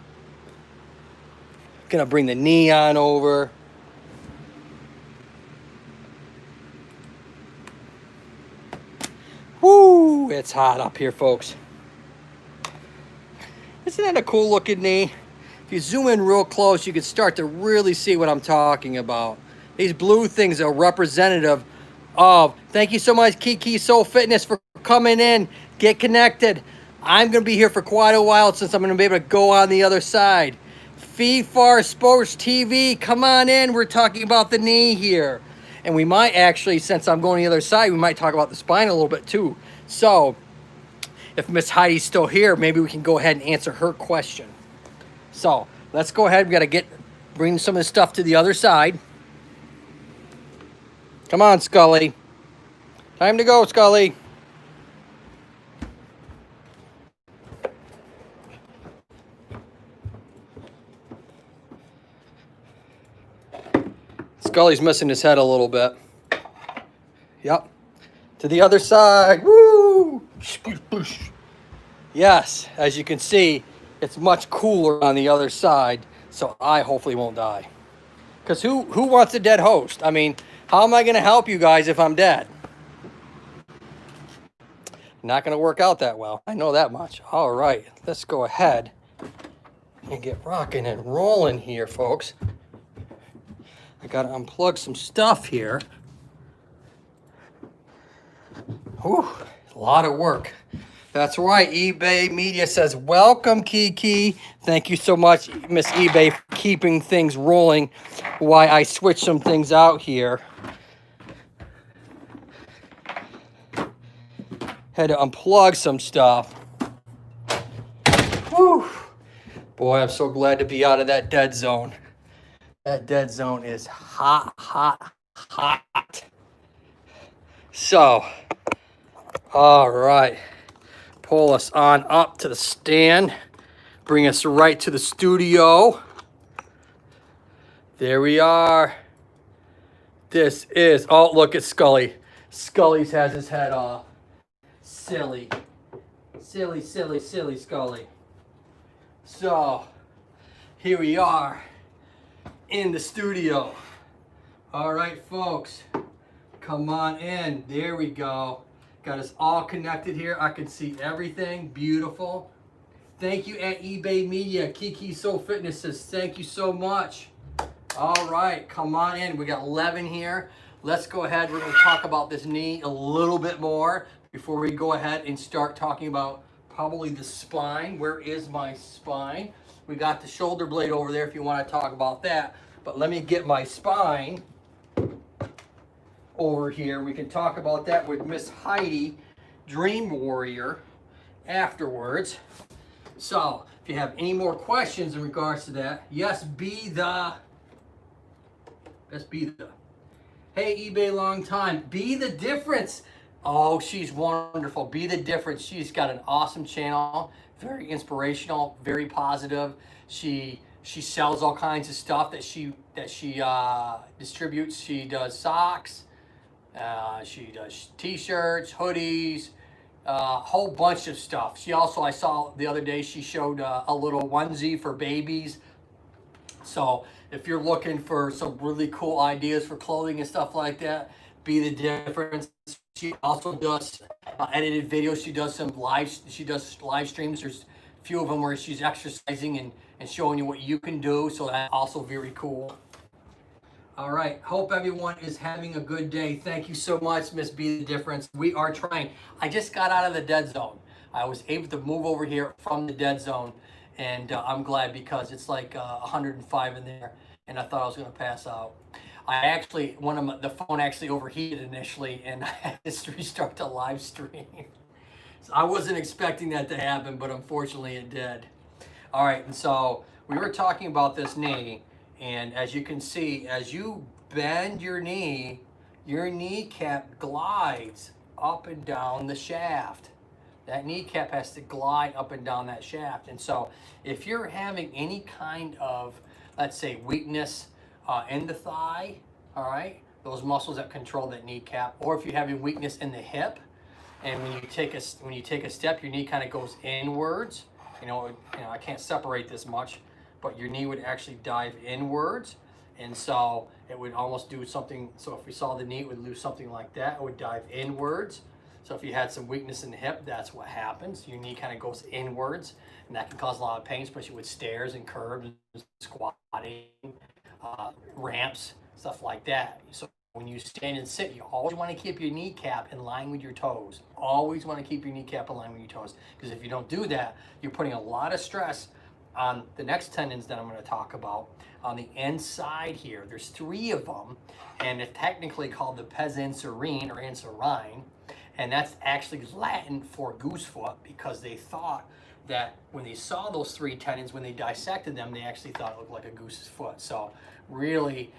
Gonna bring the knee on over. Woo! It's hot up here, folks. Isn't that a cool looking knee? If you zoom in real close, you can start to really see what I'm talking about. These blue things are representative of, thank you so much, Kiki Soul Fitness, for coming in. Get connected. I'm going to be here for quite a while since I'm going to be able to go on the other side. FIFAR Sports TV, come on in. We're talking about the knee here. And we might actually, since I'm going the other side, we might talk about the spine a little bit too. So, if Miss Heidi's still here, maybe we can go ahead and answer her question. So, let's go ahead. We got to bring some of this stuff to the other side. Come on, Scully. Time to go, Scully. Scully's missing his head a little bit. Yep. To the other side. Woo! Yes, as you can see, it's much cooler on the other side, so I hopefully won't die. Because who wants a dead host? I mean, how am I going to help you guys if I'm dead? Not going to work out that well. I know that much. All right, let's go ahead and get rocking and rolling here, folks. I got to unplug some stuff here. Whew, a lot of work. That's right, eBay Media says, welcome, Kiki. Thank you so much, Miss eBay, for keeping things rolling while I switch some things out here. Had to unplug some stuff. Whew. Boy, I'm so glad to be out of that dead zone. That dead zone is hot, hot, hot. So, all right. Pull us on up to the stand. Bring us right to the studio. There we are. This is, oh, look at Scully. Scully's has his head off. Silly. Silly, silly, silly Scully. So, here we are in the studio. All right, folks. Come on in. There we go. Got us all connected here. I can see everything. Beautiful. Thank you at eBay Media. Kiki Soul Fitness says thank you so much. All right, come on in. We got 11 here. Let's go ahead. We're going to talk about this knee a little bit more before we go ahead and start talking about probably the spine. Where is my spine? We got the shoulder blade over there if you want to talk about that. But let me get my spine over here. We can talk about that with Miss Heidi, Dream Warrior, afterwards. So, if you have any more questions in regards to that, yes, be the. Hey, eBay, long time. Be the difference. Oh, she's wonderful. Be the difference. She's got an awesome channel, very inspirational, very positive. She sells all kinds of stuff that she distributes. She does socks. She does t-shirts, hoodies, a whole bunch of stuff. She also, I saw the other day, she showed a little onesie for babies. So if you're looking for some really cool ideas for clothing and stuff like that, be the difference. She also does edited videos. She does live streams. There's a few of them where she's exercising and showing you what you can do. So that's also very cool. All right, hope everyone is having a good day. Thank you so much, Miss Be the Difference. We are trying. I just got out of the dead zone. I was able to move over here from the dead zone, and I'm glad because it's like 105 in there, and I thought I was going to pass out. The phone actually overheated initially, and I had to restart the live stream. So I wasn't expecting that to happen, but unfortunately it did. All right, and so we were talking about this knee. And as you can see, as you bend your kneecap glides up and down the shaft. That kneecap has to glide up and down that shaft. And so if you're having any kind of, let's say, weakness in the thigh, all right, those muscles that control that kneecap, or if you're having weakness in the hip, and when you take a step, your knee kind of goes inwards. You know, I can't separate this much, but your knee would actually dive inwards, and so it would almost do something. So if we saw the knee, it would do something like that. It would dive inwards. So if you had some weakness in the hip, that's what happens. Your knee kind of goes inwards, and that can cause a lot of pain, especially with stairs and curbs, squatting, ramps, stuff like that. So when you stand and sit, you always want to keep your kneecap in line with your toes. Always want to keep your kneecap in line with your toes, because if you don't do that, you're putting a lot of stress on the next tendons that I'm going to talk about on the inside here. There's 3 of them, and it's technically called the pes anserine or anserine, and that's actually Latin for goosefoot, because they thought that when they saw those 3 tendons, when they dissected them, they actually thought it looked like a goose's foot. So really,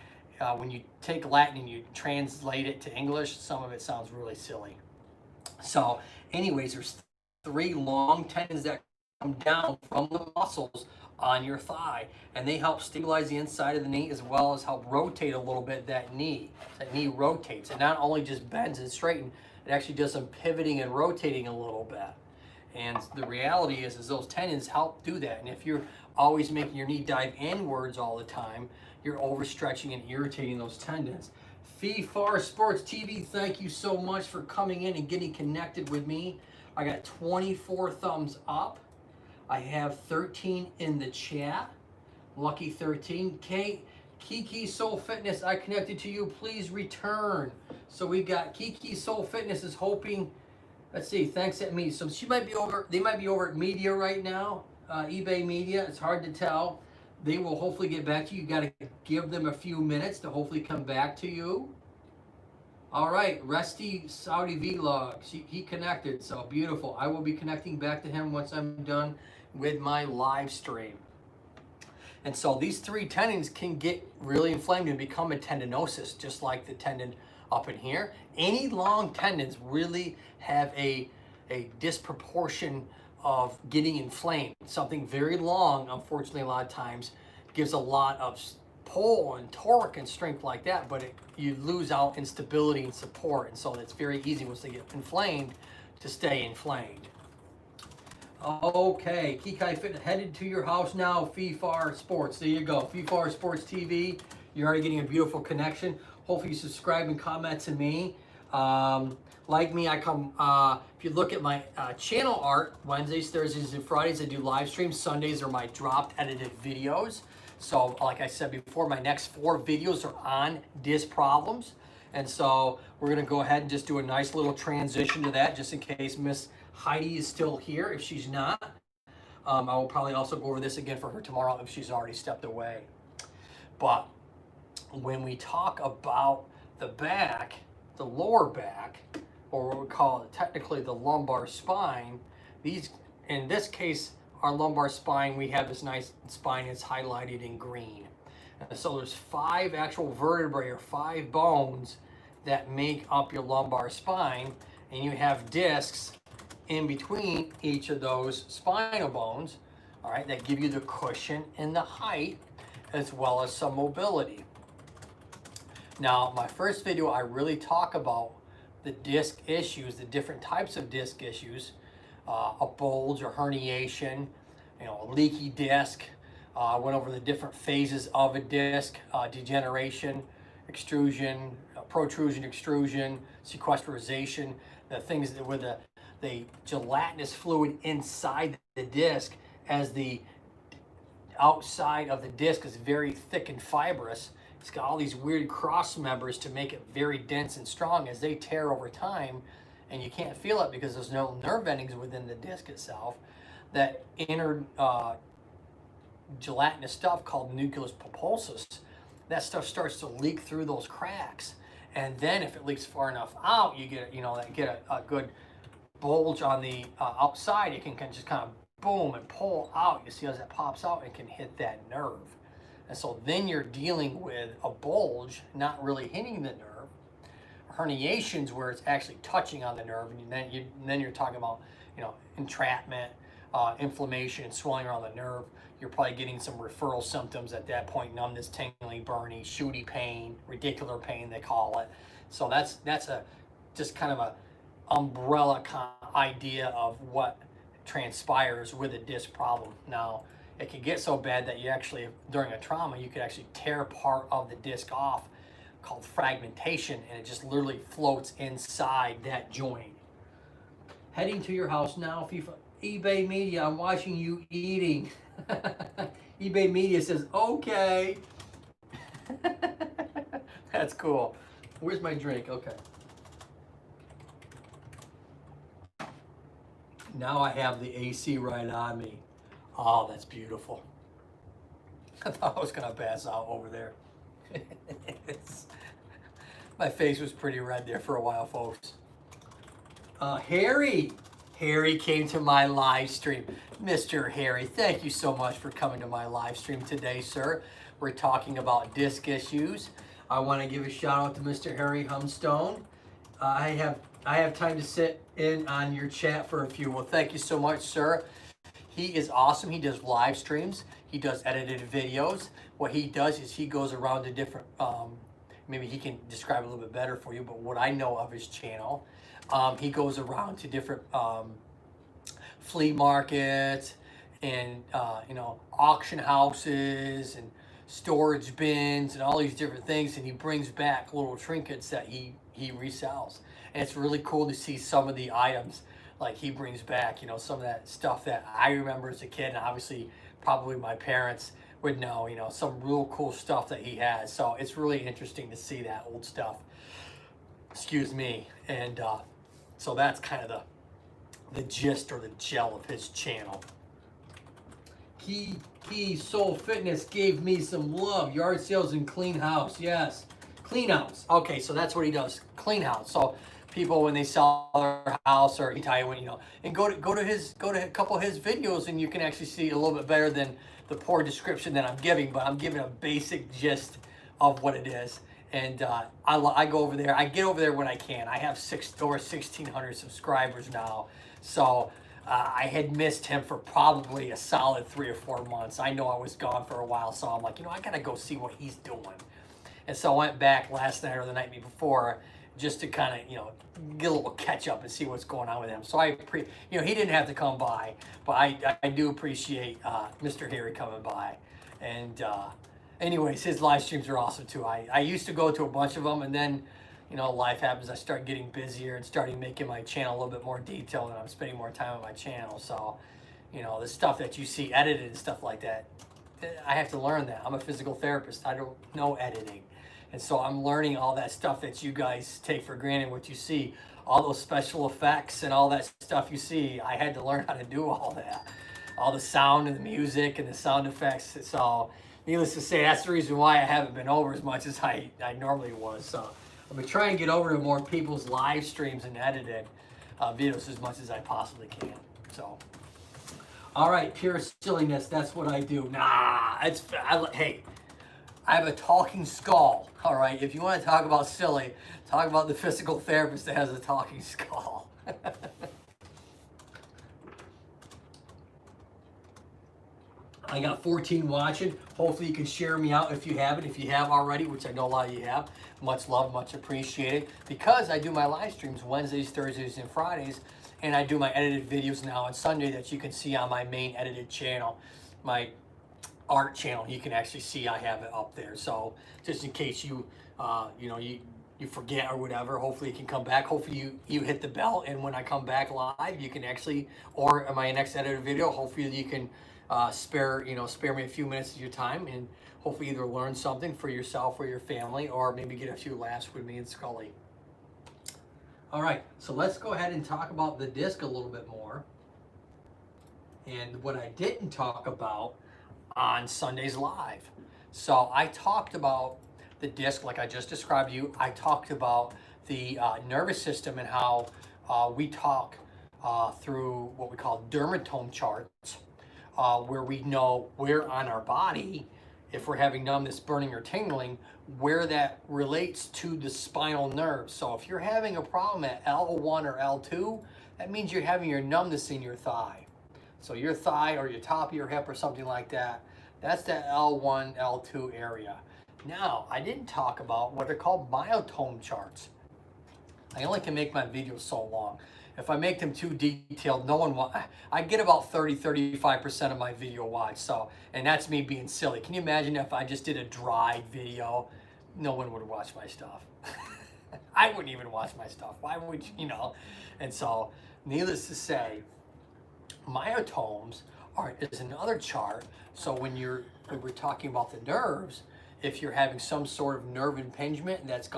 when you take Latin and you translate it to English, some of it sounds really silly. So anyways, there's 3 long tendons that come down from the muscles on your thigh, and they help stabilize the inside of the knee, as well as help rotate a little bit that knee. That knee rotates. It not only just bends and straightens, it actually does some pivoting and rotating a little bit. And the reality is those tendons help do that. And if you're always making your knee dive inwards all the time, you're overstretching and irritating those tendons. FIFAR Sports TV, thank you so much for coming in and getting connected with me. I got 24 thumbs up. I have 13 in the chat. Lucky 13. Kiki Soul Fitness, I connected to you. Please return. So we got Kiki Soul Fitness is hoping. Let's see. Thanks at me. So she might be over. They might be over at Media right now. eBay Media. It's hard to tell. They will hopefully get back to you. You got to give them a few minutes to hopefully come back to you. All right, Resty Saudi Vlog. He connected, so beautiful. I will be connecting back to him once I'm done with my live stream. And so these 3 tendons can get really inflamed and become a tendinosis, just like the tendon up in here. Any long tendons really have a disproportion of getting inflamed. Something very long, unfortunately, a lot of times gives a lot of pull and torque and strength like that, but you lose out in stability and support, and so it's very easy once they get inflamed to stay inflamed. Okay, Kikai Fitness, headed to your house now, FIFAR Sports. There you go, FIFAR Sports TV. You're already getting a beautiful connection. Hopefully you subscribe and comment to me. Like me, I come, if you look at my channel art, Wednesdays, Thursdays, and Fridays, I do live streams. Sundays are my dropped edited videos. So like I said before, my next 4 videos are on disc problems. And so we're gonna go ahead and just do a nice little transition to that, just in case Miss Heidi is still here. If she's not, I will probably also go over this again for her tomorrow if she's already stepped away. But when we talk about the back, the lower back, or what we call it technically the lumbar spine, these, in this case, our lumbar spine, we have this nice spine that's highlighted in green. And so there's 5 actual vertebrae or 5 bones that make up your lumbar spine, and you have discs in between each of those spinal bones, all right, that give you the cushion and the height, as well as some mobility. Now, my first video, I really talk about the disc issues, the different types of disc issues, a bulge or herniation, you know, a leaky disc. I went over the different phases of a disc, degeneration, extrusion, protrusion, extrusion, sequestration, the things that with the gelatinous fluid inside the disc, as the outside of the disc is very thick and fibrous. It's got all these weird cross members to make it very dense and strong. As they tear over time, and you can't feel it because there's no nerve endings within the disc itself, that inner gelatinous stuff called nucleus pulposus, that stuff starts to leak through those cracks. And then if it leaks far enough out, you get, you know, get a good bulge on the outside. It can just kind of boom and pull out. You see as it pops out, it can hit that nerve. And so then you're dealing with a bulge not really hitting the nerve, herniations where it's actually touching on the nerve, and then you're talking about, you know, entrapment, inflammation, swelling around the nerve. You're probably getting some referral symptoms at that point: numbness, tingling, burning, shooty pain, radicular pain they call it. So that's a just kind of a umbrella idea of what transpires with a disc problem. Now, it can get so bad that you actually, during a trauma, you could actually tear part of the disc off, called fragmentation, and it just literally floats inside that joint. Heading to your house now, FIFA. eBay Media, I'm watching you eating. eBay Media says, okay. That's cool. Where's my drink? Okay. Now I have the AC right on me. Oh, that's beautiful. I thought I was gonna pass out over there. My face was pretty red there for a while, folks. Harry came to my live stream. Mr. Harry, thank you so much for coming to my live stream today, sir. We're talking about disc issues. I want to give a shout out to Mr. Harry Humstone. I have time to sit in on your chat for a few. Well, thank you so much, sir. He is awesome. He does live streams. He does edited videos. What he does is he goes around to different, maybe he can describe a little bit better for you, but what I know of his channel, he goes around to different flea markets and, auction houses and storage bins and all these different things, and he brings back little trinkets that he resells. And it's really cool to see some of the items like he brings back, some of that stuff that I remember as a kid, and obviously probably my parents would know, some real cool stuff that he has. So it's really interesting to see that old stuff. Excuse me. And so that's kind of the gist or the gel of his channel. Key Soul Fitness gave me some love. Yard sales and clean house. Yes. Clean house. Okay, so that's what he does. Clean house. So people, when they sell their house, or he tell you and go to a couple of his videos, and you can actually see a little bit better than the poor description that I'm giving, but I'm giving a basic gist of what it is. And I go over there. I get over there when I can. I have over 1,600 subscribers now. So I had missed him for probably a solid 3 or 4 months. I know I was gone for a while, so I'm like, I gotta go see what he's doing. And so I went back last night or the night before just to kind of, get a little catch up and see what's going on with him. So he didn't have to come by, but I do appreciate Mr. Harry coming by. And anyways, his live streams are awesome too. I used to go to a bunch of them, and then, life happens. I start getting busier and starting making my channel a little bit more detailed, and I'm spending more time on my channel. So, the stuff that you see edited and stuff like that, I have to learn that. I'm a physical therapist. I don't know editing. And so I'm learning all that stuff that you guys take for granted, what you see, all those special effects and all that stuff you see. I had to learn how to do all that, all the sound and the music and the sound effects. So needless to say, that's the reason why I haven't been over as much as I normally was. So I've been trying to get over to more people's live streams and edited videos as much as I possibly can. So, all right, pure silliness. That's what I do. Hey, I have a talking skull. All right, if you want to talk about silly, talk about the physical therapist that has a talking skull. I got 14 watching. Hopefully you can share me out if you haven't. If you have already, which I know a lot of you have, much love, much appreciated. Because I do my live streams Wednesdays, Thursdays, and Fridays, and I do my edited videos now on Sunday that you can see on my main edited channel, my art channel. You can actually see I have it up there. So just in case you forget or whatever, hopefully you can come back. Hopefully you hit the bell, and when I come back live, you can actually, or in my next edited video, hopefully you can spare me a few minutes of your time, and hopefully either learn something for yourself or your family, or maybe get a few laughs with me and Scully. All right, so let's go ahead and talk about the disc a little bit more. And what I didn't talk about on Sunday's Live. So I talked about the disc like I just described to you. I talked about the nervous system and how we talk through what we call dermatome charts, where we know where on our body, if we're having numbness, burning, or tingling, where that relates to the spinal nerve. So if you're having a problem at L1 or L2, that means you're having your numbness in your thigh. So your thigh or your top of your hip or something like that, that's that L1, L2 area. Now, I didn't talk about what are called myotome charts. I only can make my videos so long. If I make them too detailed, I get about 30-35% of my video watch. So, and that's me being silly. Can you imagine if I just did a dry video? No one would watch my stuff. I wouldn't even watch my stuff. Why would you, And so, needless to say, myotomes is another chart. So when we're talking about the nerves, if you're having some sort of nerve impingement that's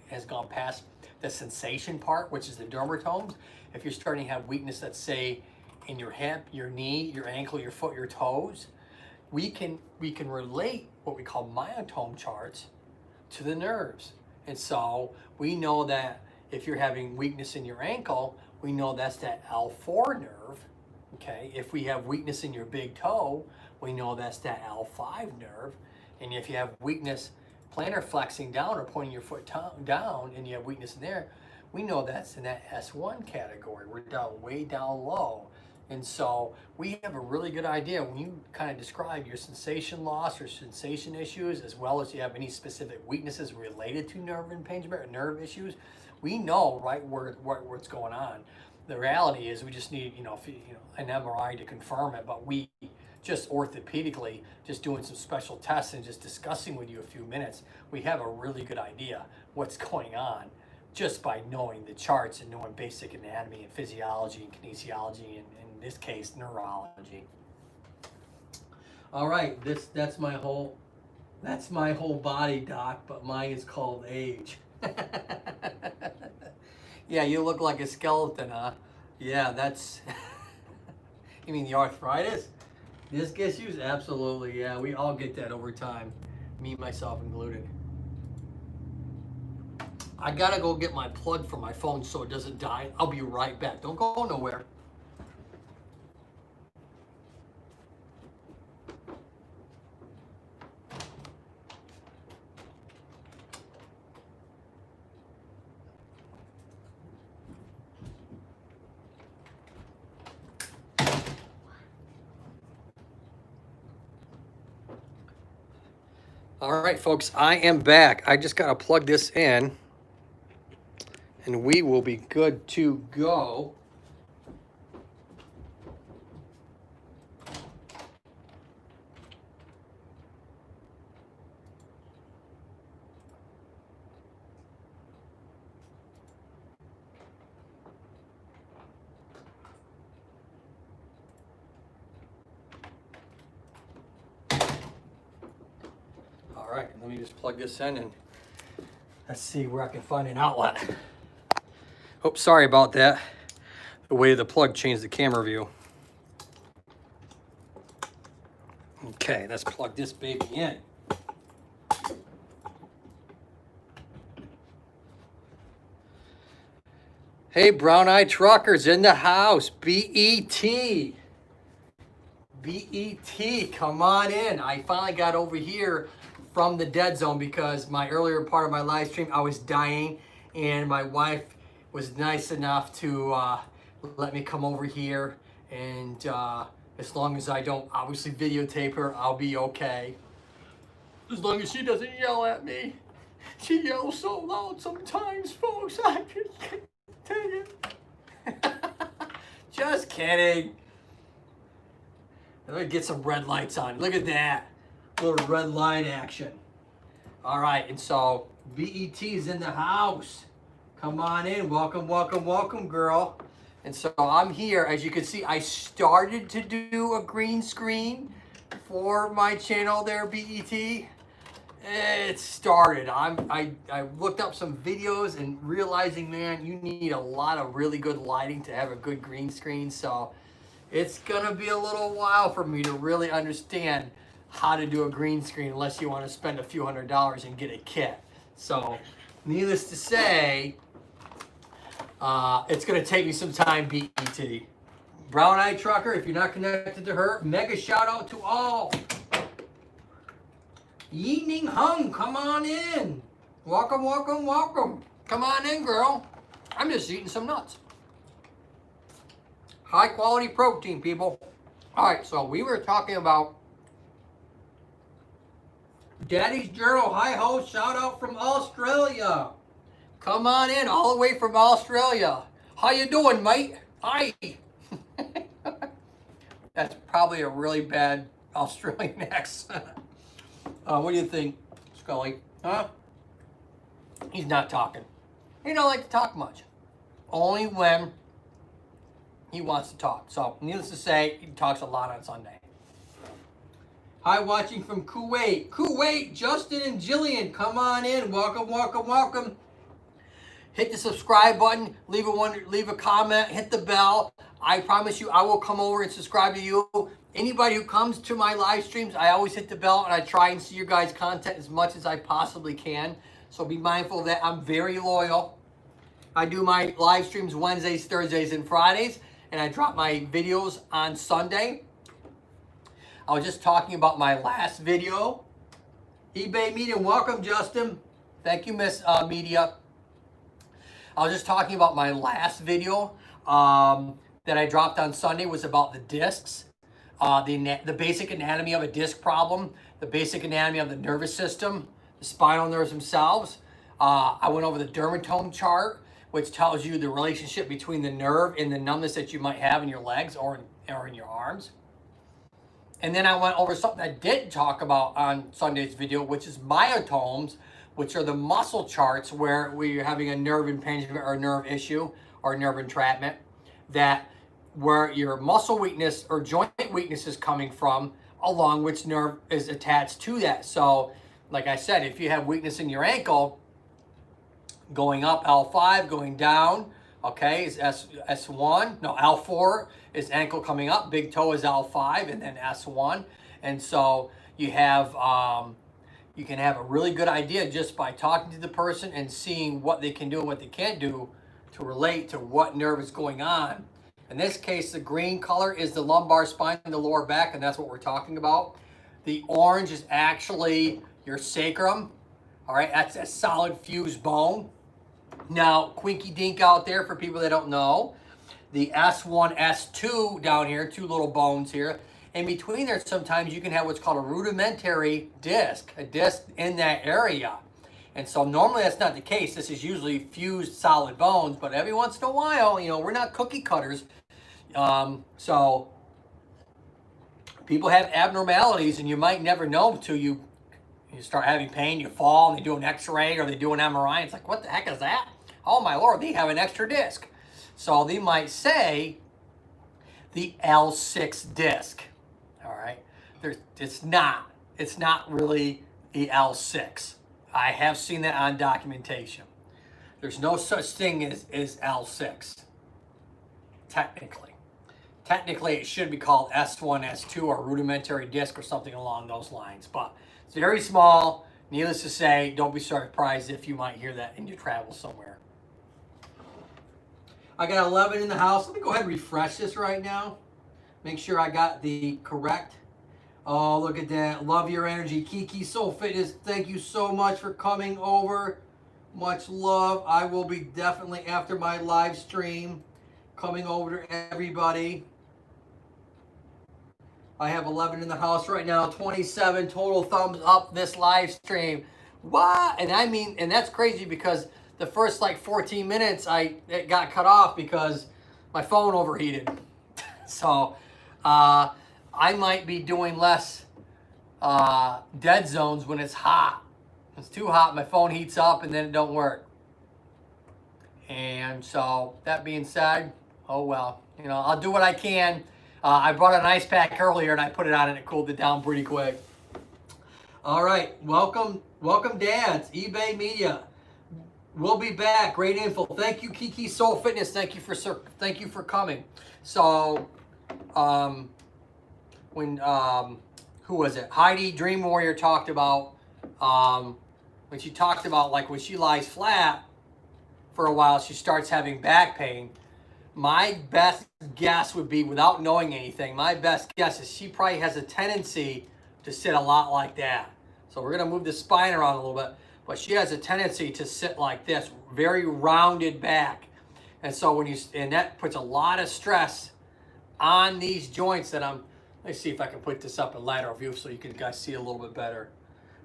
has gone past the sensation part, which is the dermatomes. If you're starting to have weakness, let's say in your hip, your knee, your ankle, your foot, your toes, we can relate what we call myotome charts to the nerves. And so we know that if you're having weakness in your ankle, we know that's that L4 nerve. Okay, if we have weakness in your big toe, we know that's that L5 nerve. And if you have weakness plantar flexing down or pointing your foot down and you have weakness in there, we know that's in that S1 category. We're down way down low. And so we have a really good idea when you kind of describe your sensation loss or sensation issues, as well as you have any specific weaknesses related to nerve impingement or nerve issues, we know right what's going on. The reality is we just need, an MRI to confirm it, but we just orthopedically, just doing some special tests and just discussing with you a few minutes, we have a really good idea what's going on just by knowing the charts and knowing basic anatomy and physiology and kinesiology and in this case neurology. All right, that's my whole body, doc, but mine is called age. Yeah, you look like a skeleton, huh? Yeah, that's you mean the arthritis? Disc issues? Absolutely, yeah. We all get that over time. Me, myself included. I gotta go get my plug for my phone so it doesn't die. I'll be right back. Don't go nowhere. All right, folks, I am back. I just gotta plug this in and we will be good to go. All right, let me just plug this in and let's see where I can find an outlet. Oh, sorry about that. The way the plug changed the camera view. Okay, let's plug this baby in. Hey, Brown Eye Truckers in the house. BET. BET, come on in. I finally got over here from the dead zone because my earlier part of my live stream, I was dying and my wife was nice enough to let me come over here, and as long as I don't obviously videotape her, I'll be okay. As long as she doesn't yell at me. She yells so loud sometimes, folks. I can't tell you. Just kidding. Let me get some red lights on. Look at that. Little red light action. All right, and so BET's in the house. Come on in. Welcome, welcome, welcome, girl. And so I'm here. As you can see, I started to do a green screen for my channel there, BET. It started. I looked up some videos and realizing, man, you need a lot of really good lighting to have a good green screen. So it's gonna be a little while for me to really understand how to do a green screen unless you want to spend a few $100s and get a kit. So needless to say, it's gonna take me some time, BET. Brown Eye Trucker, if you're not connected to her, mega shout out to all. Yi Ning Hung, come on in. Welcome, welcome, welcome. Come on in, girl. I'm just eating some nuts. High quality protein, people. All right, so we were talking about Daddy's Journal. Hi ho, shout out from Australia. Come on in, all the way from Australia. How you doing, mate? Hi. That's probably a really bad Australian accent. What do you think, Scully? Huh? He's not talking. He don't like to talk much. Only when he wants to talk. So, needless to say, he talks a lot on Sunday. Hi, watching from Kuwait. Kuwait, Justin and Jillian, come on in. Welcome, welcome, welcome. Hit the subscribe button, leave a comment, hit the bell. I promise you I will come over and subscribe to you. Anybody who comes to my live streams, I always hit the bell and I try and see your guys' content as much as I possibly can. So be mindful of that. I'm very loyal. I do my live streams Wednesdays, Thursdays, and Fridays, and I drop my videos on Sunday. I was just talking about my last video. eBay Media, welcome Justin. Thank you, Miss Media. I was just talking about my last video that I dropped on Sunday was about the discs, the basic anatomy of a disc problem, the basic anatomy of the nervous system, the spinal nerves themselves. I went over the dermatome chart, which tells you the relationship between the nerve and the numbness that you might have in your legs or in your arms. And then I went over something I didn't talk about on Sunday's video, which is myotomes, which are the muscle charts where we're having a nerve impingement or nerve issue or nerve entrapment, that where your muscle weakness or joint weakness is coming from, along which nerve is attached to that. So, like I said, if you have weakness in your ankle, going up L5, going down, okay, is S1. No, L4 is ankle coming up. Big toe is L5, and then S1. And so you have, you can have a really good idea just by talking to the person and seeing what they can do and what they can't do to relate to what nerve is going on. In this case, the green color is the lumbar spine and the lower back, and that's what we're talking about. The orange is actually your sacrum. All right, that's a solid fused bone. Now, quinky dink out there for people that don't know, the S1, S2 down here, two little bones here. In between there, sometimes you can have what's called a rudimentary disc, a disc in that area. And so normally that's not the case. This is usually fused solid bones, but every once in a while, you know, we're not cookie cutters. So people have abnormalities and you might never know until you start having pain, you fall, and they do an x-ray or they do an MRI. It's like, what the heck is that? Oh my Lord, they have an extra disc. So they might say the L6 disc. All right, it's not really the L6. I have seen that on documentation. There's no such thing as L6. Technically, it should be called S1, S2, or rudimentary disc or something along those lines. But it's very small. Needless to say, don't be surprised if you might hear that in your travels somewhere. I got 11 in the house. Let me go ahead and refresh this right now. Make sure I got the correct. Oh, look at that. Love your energy. Kiki Soul Fitness, thank you so much for coming over. Much love. I will be definitely, after my live stream, coming over to everybody. I have 11 in the house right now. 27 total thumbs up this live stream. What? And I mean, and that's crazy because the first like 14 minutes, it got cut off because my phone overheated. So I might be doing less dead zones when it's hot. If it's too hot, my phone heats up and then it don't work. And so that being said, oh well, you know, I'll do what I can. I brought an ice pack earlier and I put it on and it cooled it down pretty quick. All right, welcome dads, eBay Media. We'll be back. Great info. Thank you, Kiki Soul Fitness. Thank you for coming. So, when who was it? Heidi Dream Warrior talked about when she talked about like when she lies flat for a while, she starts having back pain. My best guess would be, without knowing anything, my best guess is she probably has a tendency to sit a lot like that. So we're gonna move the spine around a little bit, but she has a tendency to sit like this, very rounded back. And so and that puts a lot of stress on these joints that let's see if I can put this up in lateral view so you can guys see a little bit better.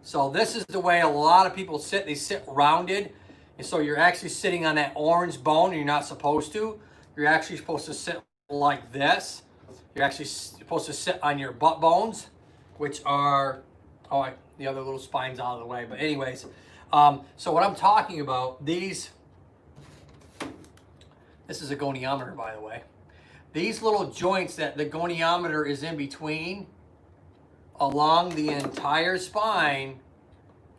So this is the way a lot of people sit. They sit rounded. And so you're actually sitting on that orange bone and you're not supposed to. You're actually supposed to sit like this. You're actually supposed to sit on your butt bones, which are, the other little spine's out of the way. But anyways, so what I'm talking about, this is a goniometer, by the way. These little joints that the goniometer is in between, along the entire spine.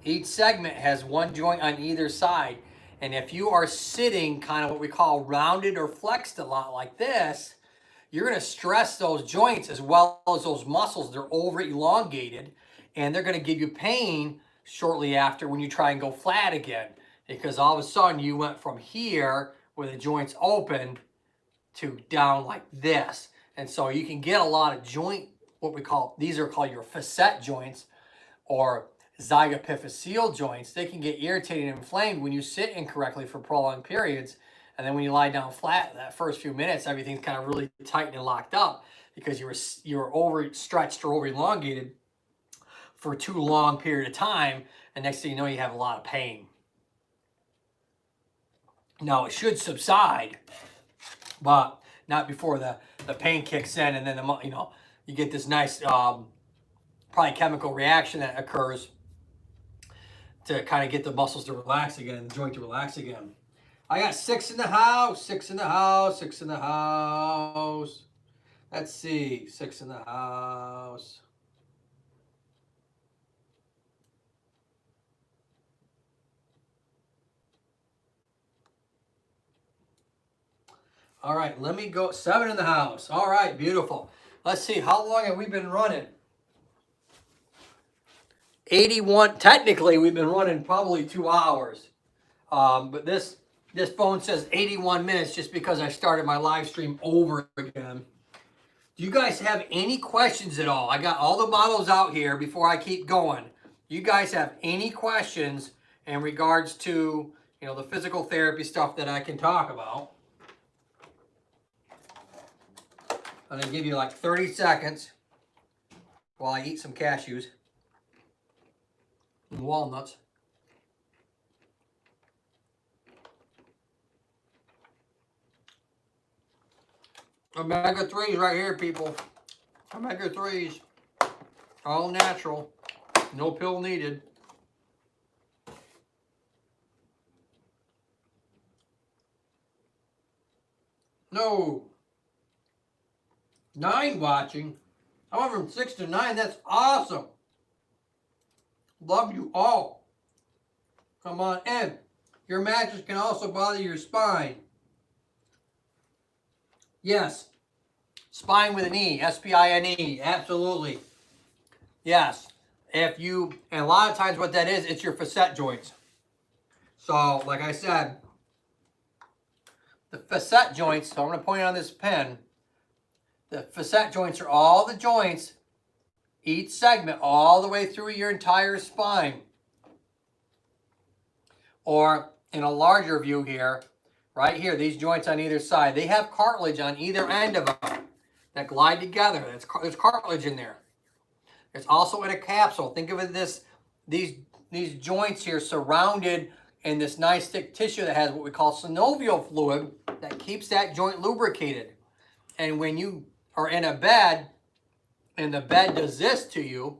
Each segment has one joint on either side. And if you are sitting kind of what we call rounded or flexed a lot like this, you're going to stress those joints as well as those muscles. They're over elongated, and they're going to give you pain shortly after when you try and go flat again, because all of a sudden you went from here where the joints open to down like this. And so you can get a lot of joint, what we call, these are called your facet joints or zygapophyseal joints. They can get irritated and inflamed when you sit incorrectly for prolonged periods. And then when you lie down flat, that first few minutes, everything's kind of really tight and locked up because you were overstretched or over elongated for too long period of time. And next thing you know, you have a lot of pain. Now, it should subside, but not before the pain kicks in, and then you get this nice probably chemical reaction that occurs to kind of get the muscles to relax again and the joint to relax again. I got 6 in the house, 6 in the house, 6 in the house. Let's see, 6 in the house. All right, let me go. 7 in the house. All right, beautiful. Let's see, how long have we been running? 81. Technically, we've been running probably 2 hours. But this phone says 81 minutes just because I started my live stream over again. Do you guys have any questions at all? I got all the models out here before I keep going. You guys have any questions in regards to, the physical therapy stuff that I can talk about? I'm going to give you like 30 seconds while I eat some cashews and walnuts. Omega-3s right here, people. Omega-3s. All natural. No pill needed. No. 9 watching. I went from 6 to 9. That's awesome. Love you all. Come on in. Your mattress can also bother your spine. Yes. Spine with an E. S-P-I-N-E. Absolutely. Yes. And a lot of times what that is, it's your facet joints. So, like I said, the facet joints, so I'm going to point on this pen. The facet joints are all the joints, each segment, all the way through your entire spine. Or in a larger view here, right here, these joints on either side, they have cartilage on either end of them that glide together. There's cartilage in there. It's also in a capsule. Think of it these joints here surrounded in this nice thick tissue that has what we call synovial fluid that keeps that joint lubricated. And when you are in a bed and the bed does this to you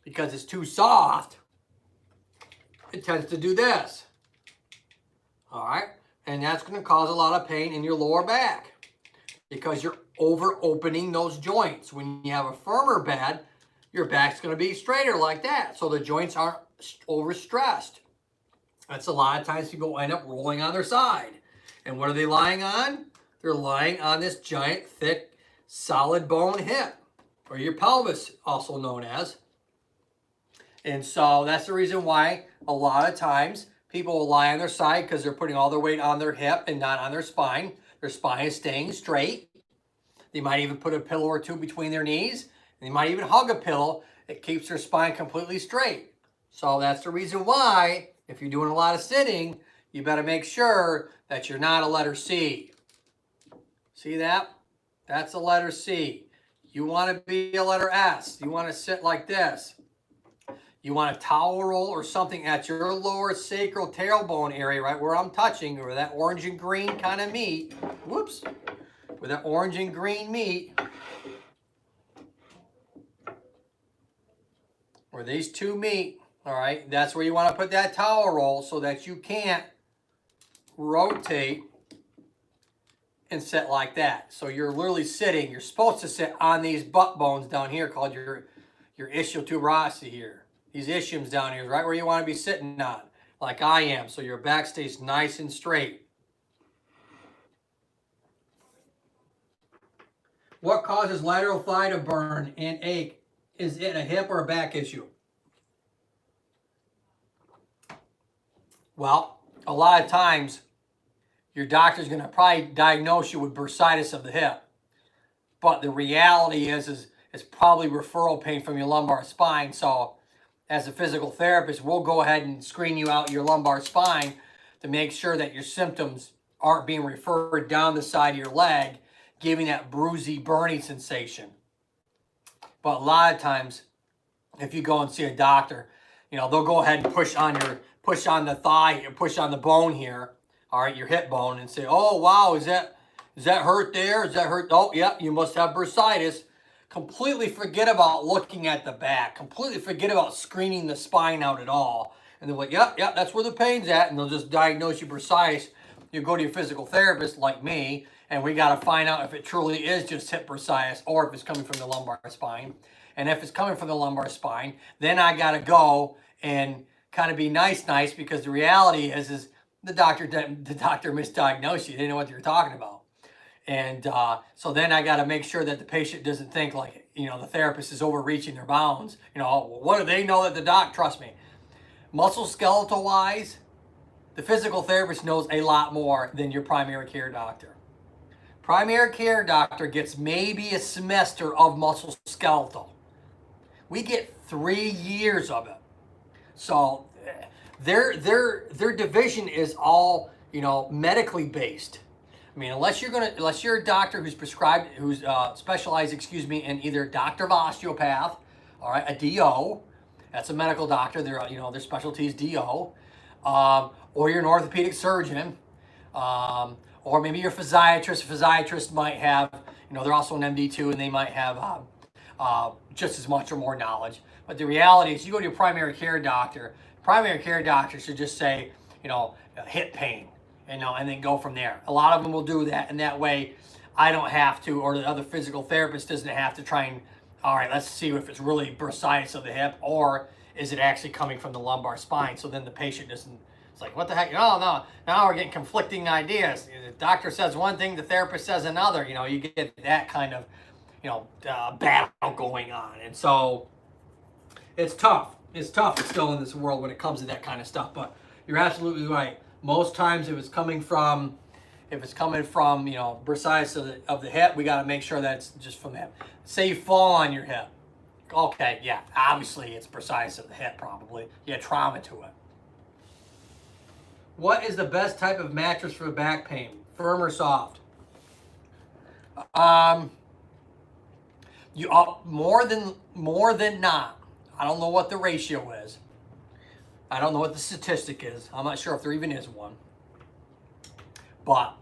because it's too soft, it tends to do this. All right? And that's going to cause a lot of pain in your lower back because you're over opening those joints. When you have a firmer bed, your back's going to be straighter like that. So the joints aren't overstressed. That's a lot of times people end up rolling on their side. And what are they lying on? They're lying on this giant, thick, solid bone hip, or your pelvis, also known as. And so that's the reason why a lot of times people will lie on their side because they're putting all their weight on their hip and not on their spine. Their spine is staying straight. They might even put a pillow or two between their knees. And they might even hug a pillow. It keeps their spine completely straight. So that's the reason why, if you're doing a lot of sitting, you better make sure that you're not a letter C. See that? That's a letter C. You want to be a letter S. You want to sit like this. You want a towel roll or something at your lower sacral tailbone area, right where I'm touching, or that orange and green kind of meat. Whoops. With that orange and green meat. Where these two meet, all right, that's where you want to put that towel roll so that you can't rotate and sit like that. So you're literally sitting. You're supposed to sit on these butt bones down here called your your ischial tuberosity here. These ischiums down here is right where you want to be sitting on, like I am, so your back stays nice and straight. What causes lateral thigh to burn and ache? Is it a hip or a back issue? Well, a lot of times, your doctor's going to probably diagnose you with bursitis of the hip. But the reality is it's probably referral pain from your lumbar spine. So as a physical therapist, we'll go ahead and screen you out your lumbar spine to make sure that your symptoms aren't being referred down the side of your leg, giving that bruisey, burning sensation. But a lot of times, if you go and see a doctor, you know, they'll go ahead and push on the thigh, push on the bone here, all right, your hip bone, and say, oh, wow, is that hurt there? Is that hurt? Oh, yeah, you must have bursitis. Completely forget about looking at the back. Completely forget about screening the spine out at all. And they're like, yep, that's where the pain's at. And they'll just diagnose you bursitis. You go to your physical therapist like me, and we got to find out if it truly is just hip bursitis or if it's coming from the lumbar spine. And if it's coming from the lumbar spine, then I got to go and kind of be nice because the reality is the doctor misdiagnosed you. They didn't know what they were talking about. And so then I got to make sure that the patient doesn't think like, you know, the therapist is overreaching their bounds. You know, what do they know that the doc, trust me. Musculoskeletal wise, the physical therapist knows a lot more than your primary care doctor. Primary care doctor gets maybe a semester of musculoskeletal. We get 3 years of it. So their division is all, you know, medically based. I mean, unless you're a doctor who's specialized, in either doctor of osteopath, all right, a DO, that's a medical doctor. Their specialty is DO, or you're an orthopedic surgeon, or maybe you're a physiatrist. A physiatrist might have, you know, they're also an MD too, and they might have just as much or more knowledge. But the reality is, you go to your primary care doctor. Primary care doctor should just say, you know, hip pain. And then go from there. A lot of them will do that, and that way I don't have to, or the other physical therapist doesn't have to try and, all right, let's see if it's really bursitis of the hip, or is it actually coming from the lumbar spine? So then the patient doesn't, it's like, what the heck? No, now we're getting conflicting ideas. The doctor says one thing, the therapist says another. You know, you get that kind of, you know, battle going on. And so it's tough. It's tough still in this world when it comes to that kind of stuff. But you're absolutely right. Most times if it's coming from, you know, bursitis of the hip, we got to make sure that it's just from the hip. Say you fall on your hip. Okay, yeah, obviously it's bursitis of the hip probably. You had trauma to it. What is the best type of mattress for back pain? Firm or soft? More than not. I don't know what the ratio is. I don't know what the statistic is. I'm not sure if there even is one. But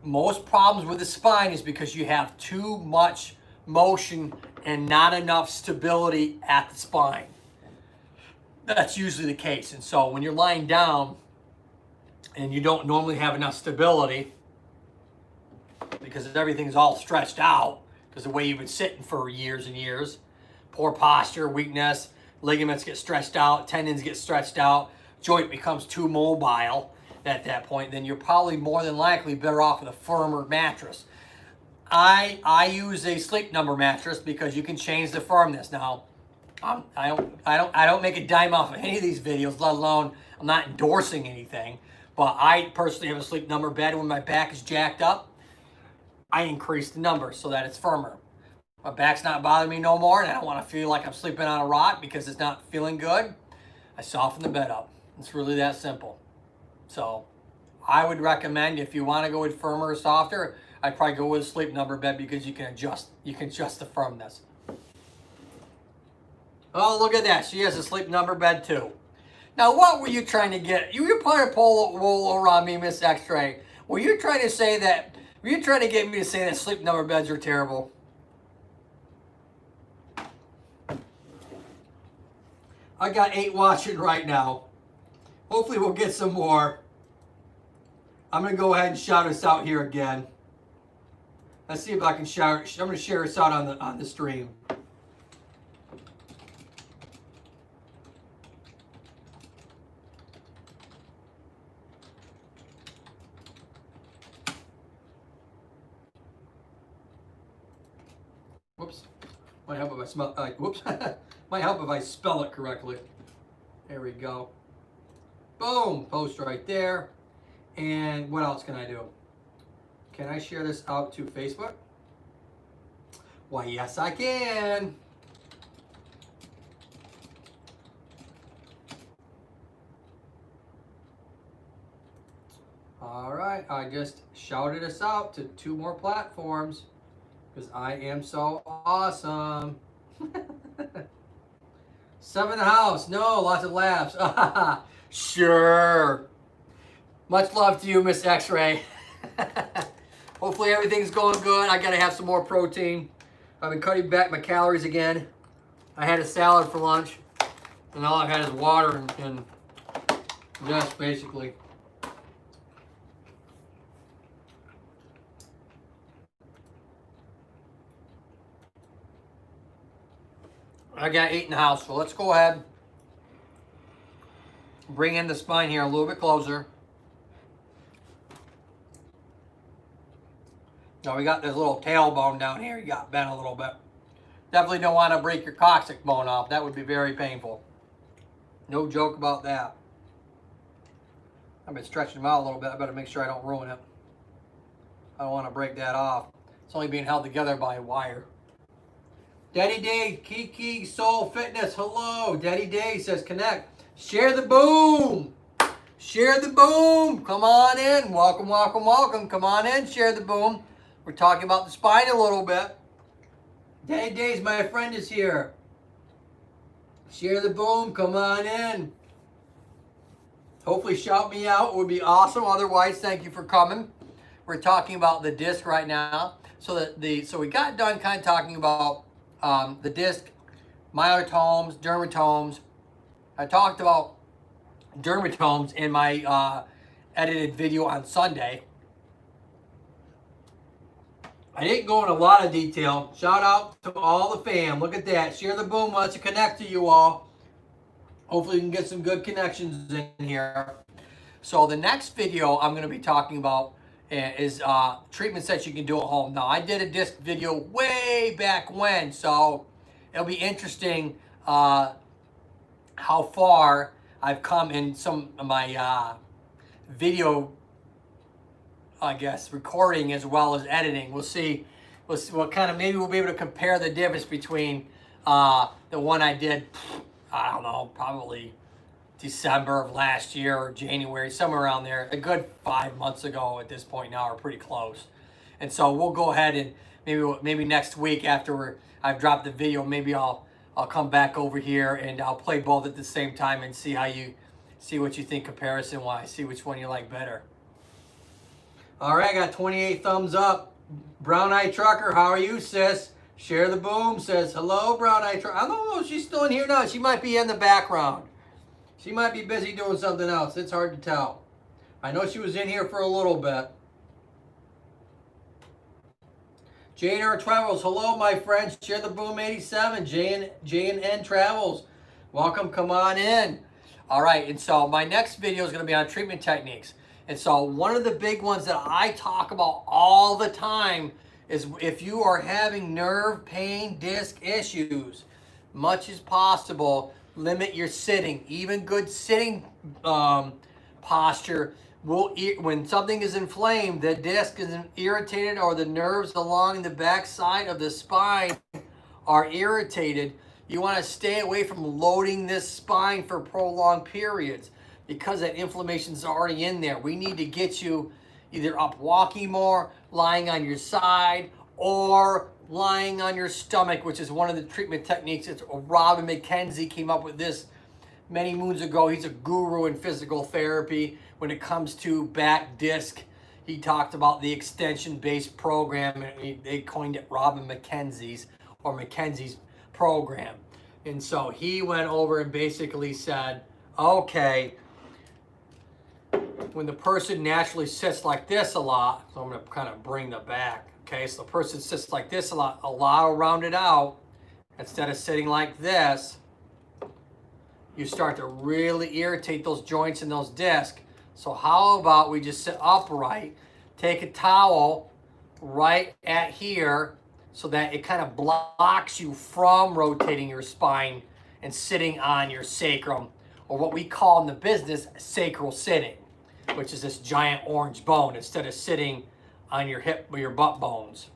most problems with the spine is because you have too much motion and not enough stability at the spine. That's usually the case. And so when you're lying down and you don't normally have enough stability because everything's all stretched out because the way you've been sitting for years and years, poor posture, weakness, ligaments get stretched out, tendons get stretched out, joint becomes too mobile at that point, then you're probably more than likely better off with a firmer mattress. I use a Sleep Number mattress because you can change the firmness. Now, I don't make a dime off of any of these videos, let alone I'm not endorsing anything. But I personally have a Sleep Number bed. When my back is jacked up, I increase the number so that it's firmer. My back's not bothering me no more, and I don't want to feel like I'm sleeping on a rock because it's not feeling good. I soften the bed up. It's really that simple. So I would recommend, if you want to go with firmer or softer, I'd probably go with a Sleep Number bed because you can adjust the firmness. Oh, look at that. She has a Sleep Number bed too. Now, what were you trying to get? You were putting a pole around me, Miss X-Ray. Were you trying to get me to say that Sleep Number beds are terrible? I got 8 watching right now. Hopefully we'll get some more. I'm going to go ahead and shout us out here again. Let's see if I can shout. I'm going to share us out on the stream. Might help if I smell, whoops. Might help if I spell it correctly. There we go. Boom, post right there. And what else can I do? Can I share this out to Facebook? Why, yes, I can. All right, I just shouted us out to 2 more platforms because I am so awesome. 7 in the house. No, lots of laughs. Sure. Much love to you, Miss X-Ray. Hopefully everything's going good. I gotta have some more protein. I've been cutting back my calories again. I had a salad for lunch, and all I've had is water and just basically. I got 8 in the house, so let's go ahead. Bring in the spine here a little bit closer. Now we got this little tailbone down here. You got bent a little bit. Definitely don't want to break your coccyx bone off. That would be very painful. No joke about that. I've been stretching them out a little bit. I better make sure I don't ruin it. I don't want to break that off. It's only being held together by a wire. Daddy Day, Kiki Soul Fitness, hello. Daddy Day says connect. Share the boom. Share the boom. Come on in. Welcome, welcome, welcome. Come on in. Share the boom. We're talking about the spine a little bit. Daddy Days, my friend is here. Share the boom. Come on in. Hopefully shout me out. It would be awesome. Otherwise, thank you for coming. We're talking about the disc right now. So we got done kind of talking about the disc, myotomes, dermatomes. I talked about dermatomes in my edited video on Sunday. I didn't go in a lot of detail. Shout out to all the fam. Look at that. Share the boom. Let's connect to you all. Hopefully we can get some good connections in here. So the next video I'm going to be talking about is treatments that you can do at home. Now, I did a disc video way back when, so it'll be interesting how far I've come in some of my video, I guess, recording as well as editing. We'll see what kind of, maybe we'll be able to compare the difference between the one I did, I don't know, probably December of last year or January, somewhere around there, a good 5 months ago at this point now, or pretty close. And so we'll go ahead and maybe next week after I've dropped the video, maybe I'll come back over here and I'll play both at the same time and see what you think comparison wise, see which one you like better. All right, I got 28 thumbs up. Brown Eye Trucker, how are you, sis? Share the boom says, hello, Brown Eye Trucker. I don't know if she's still in here now. She might be in the background. She might be busy doing something else. It's hard to tell. I know she was in here for a little bit. J&R Travels, hello, my friends. Share the boom 87. J&N Travels, welcome. Come on in. All right, and so my next video is going to be on treatment techniques. And so one of the big ones that I talk about all the time is if you are having nerve pain, disc issues, much as possible, limit your sitting. Even good sitting posture will, when something is inflamed, the disc is irritated or the nerves along the back side of the spine are irritated, you want to stay away from loading this spine for prolonged periods because that inflammation is already in there. We need to get you either up walking more, lying on your side, or lying on your stomach, which is one of the treatment techniques. It's Robin McKenzie came up with this many moons ago. He's a guru in physical therapy when it comes to back disc. He talked about the extension-based program, and they coined it Robin McKenzie's program. And so he went over and basically said, okay, when the person naturally sits like this a lot, so I'm going to kind of bring the back. Okay, so the person sits like this a lot to round it out. Instead of sitting like this, you start to really irritate those joints and those discs. So how about we just sit upright, take a towel right at here, so that it kind of blocks you from rotating your spine and sitting on your sacrum, or what we call in the business sacral sitting, which is this giant orange bone instead of sitting on your hip or your butt bones.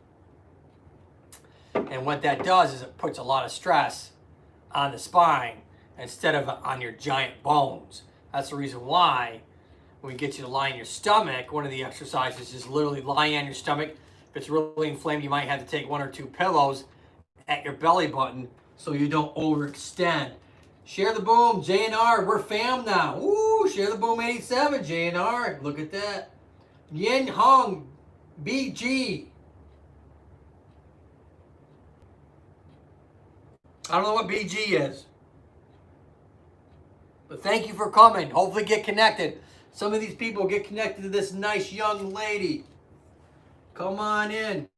And what that does is it puts a lot of stress on the spine instead of on your giant bones. That's the reason why when we get you to lie on your stomach, one of the exercises is literally lying on your stomach. If it's really inflamed, you might have to take 1 or 2 pillows at your belly button so you don't overextend. Share the boom, JNR, we're fam now. Woo, share the boom 87, JNR, look at that. Yin Hong, BG. I don't know what BG is. But thank you for coming. Hopefully get connected. Some of these people get connected to this nice young lady. Come on in.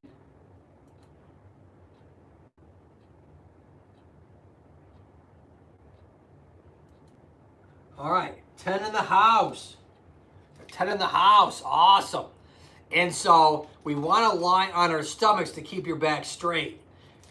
All right, 10 in the house. 10 in the house, awesome. And so we want to lie on our stomachs to keep your back straight.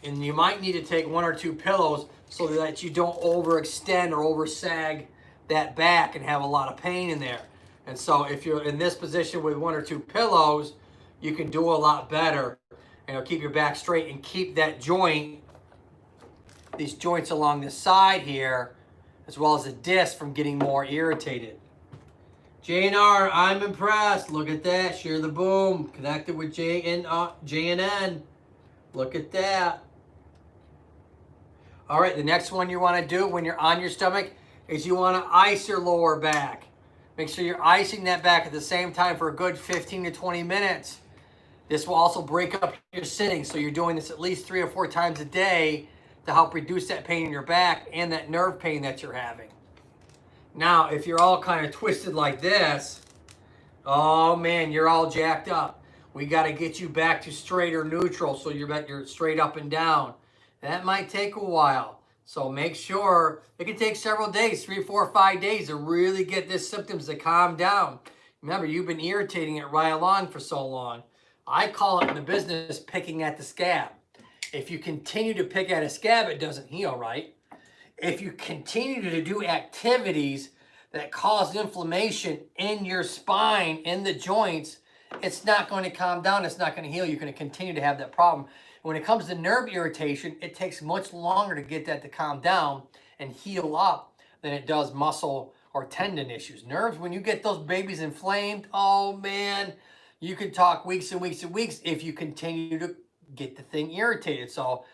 And you might need to take 1 or 2 pillows so that you don't overextend or oversag that back and have a lot of pain in there. And so if you're in this position with 1 or 2 pillows, you can do a lot better. And it'll keep your back straight and keep that joint, these joints along the side here, as well as the disc from getting more irritated. JNR, I'm impressed. Look at that. Share the boom. Connected with JNN. Look at that. All right, the next one you want to do when you're on your stomach is you want to ice your lower back. Make sure you're icing that back at the same time for a good 15 to 20 minutes. This will also break up your sitting, so you're doing this at least 3 or 4 times a day to help reduce that pain in your back and that nerve pain that you're having. Now, if you're all kind of twisted like this, oh man, you're all jacked up. We got to get you back to straight or neutral so you're straight up and down. That might take a while. So make sure, it can take several days, 3, 4, 5 days to really get these symptoms to calm down. Remember, you've been irritating it right along for so long. I call it in the business picking at the scab. If you continue to pick at a scab, it doesn't heal, right? If you continue to do activities that cause inflammation in your spine, in the joints, it's not going to calm down. It's not going to heal. You're going to continue to have that problem. When it comes to nerve irritation, it takes much longer to get that to calm down and heal up than it does muscle or tendon issues. Nerves, when you get those babies inflamed, oh man, you can talk weeks and weeks and weeks if you continue to get the thing irritated. So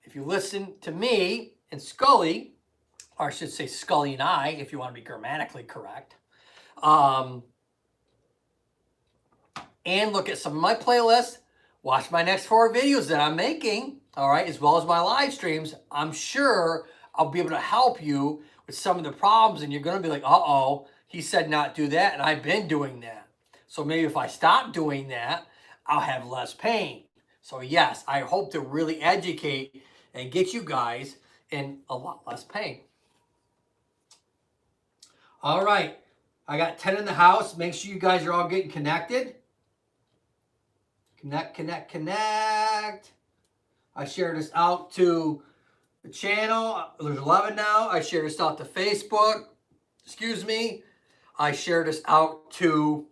if you listen to me and Scully, or I should say Scully and I, if you want to be grammatically correct, and look at some of my playlists, watch my next 4 videos that I'm making, all right, as well as my live streams, I'm sure I'll be able to help you with some of the problems, and you're going to be like, uh-oh, he said not do that, and I've been doing that. So maybe if I stop doing that, I'll have less pain. So yes, I hope to really educate and get you guys in a lot less pain. All right, I got 10 in the house. Make sure you guys are all getting connected. Connect, connect, connect. I share this out to the channel. There's 11 now. I share this out to Facebook. Excuse me. I share this out to,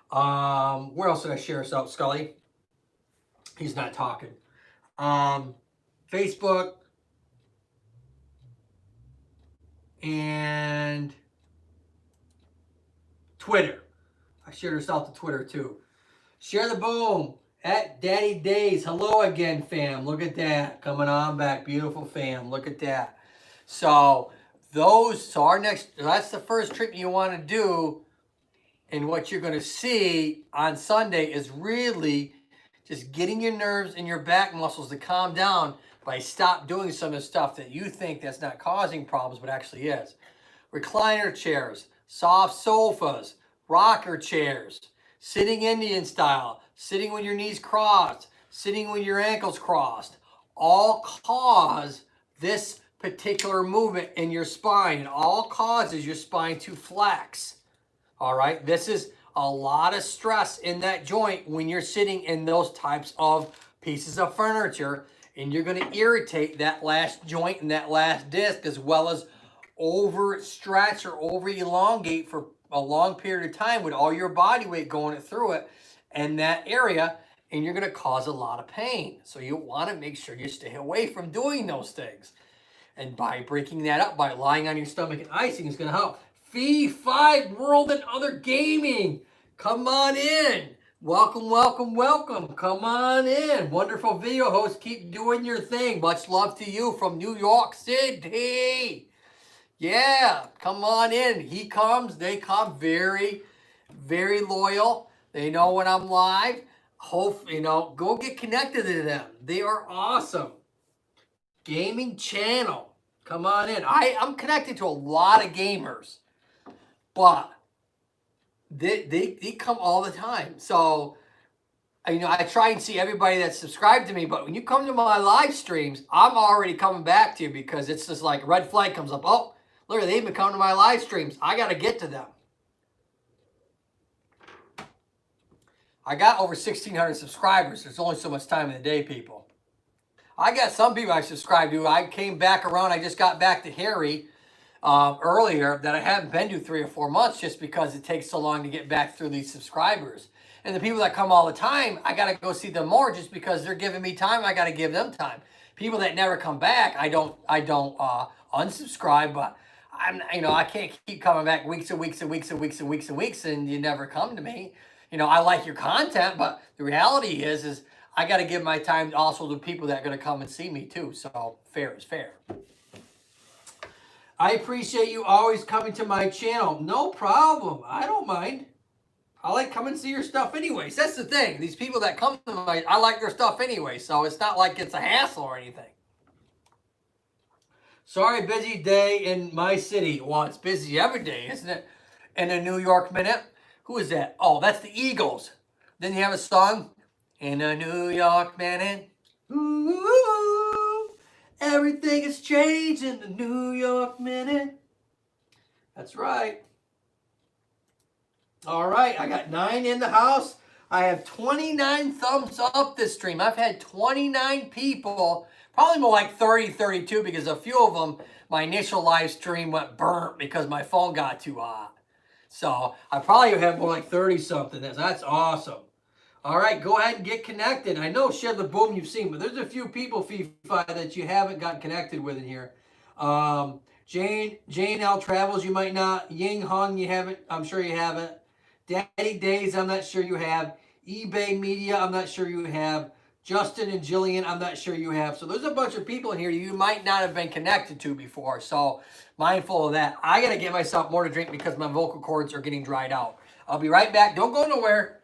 where else did I share this out, Scully? He's not talking. Facebook and Twitter. I share this out to Twitter too. Share the boom at Daddy Days. Hello again, fam. Look at that. Coming on back. Beautiful fam. Look at that. So our next, that's the first treatment you want to do. And what you're going to see on Sunday is really just getting your nerves and your back muscles to calm down by stop doing some of the stuff that you think that's not causing problems, but actually is. Recliner chairs, soft sofas, rocker chairs, sitting Indian style, sitting with your knees crossed, sitting with your ankles crossed, all cause this particular movement in your spine. It all causes your spine to flex. All right, this is a lot of stress in that joint when you're sitting in those types of pieces of furniture, and you're going to irritate that last joint and that last disc, as well as overstretch or over elongate for a long period of time with all your body weight going through it and that area, and you're going to cause a lot of pain. So you want to make sure you stay away from doing those things. And by breaking that up, by lying on your stomach and icing, is going to help. Fee-Fi World and Other Gaming. Come on in. Welcome, welcome, welcome. Come on in. Wonderful video host. Keep doing your thing. Much love to you from New York City. Yeah, come on in. He comes, they come. Very, very loyal. They know when I'm live. Hope, go get connected to them. They are awesome. Gaming channel. Come on in. I'm connected to a lot of gamers, but they come all the time. So, I try and see everybody that's subscribed to me, but when you come to my live streams, I'm already coming back to you because it's just like a red flag comes up. Oh, look, they've been coming to my live streams. I got to get to them. I got over 1,600 subscribers. There's only so much time in the day, people. I got some people I subscribed to. I came back around. I just got back to Harry earlier that I haven't been to 3 or 4 months just because it takes so long to get back through these subscribers. And the people that come all the time, I got to go see them more just because they're giving me time. I got to give them time. People that never come back, I don't unsubscribe, but I can't keep coming back weeks and weeks and weeks and weeks and weeks and weeks and you never come to me. I like your content, but the reality is I got to give my time also to people that are going to come and see me too. So fair is fair. I appreciate you always coming to my channel. No problem. I don't mind. I like coming and see your stuff anyways. That's the thing. These people that come to I like their stuff anyway. So it's not like it's a hassle or anything. Sorry, busy day in my city. Well, it's busy every day, isn't it? In a New York minute. Who is that? Oh, that's the Eagles. Then you have a song. In a New York minute. Ooh, everything has changed in the New York minute. That's right. All right, I got 9 in the house. I have 29 thumbs up this stream. I've had 29 people, probably more like 30, 32, because a few of them, my initial live stream went burnt because my phone got too hot. So I probably have more like 30 something. That's awesome. All right, go ahead and get connected. I know Share the Boom you've seen, but there's a few people, Fee-Fi, that you haven't gotten connected with in here. Jane L Travels, you might not. Ying Hung, you haven't. I'm sure you haven't. Daddy Days, I'm not sure you have. eBay Media, I'm not sure you have. Justin and Jillian, I'm not sure you have. So there's a bunch of people in here you might not have been connected to before. So mindful of that. I got to get myself more to drink because my vocal cords are getting dried out. I'll be right back. Don't go nowhere.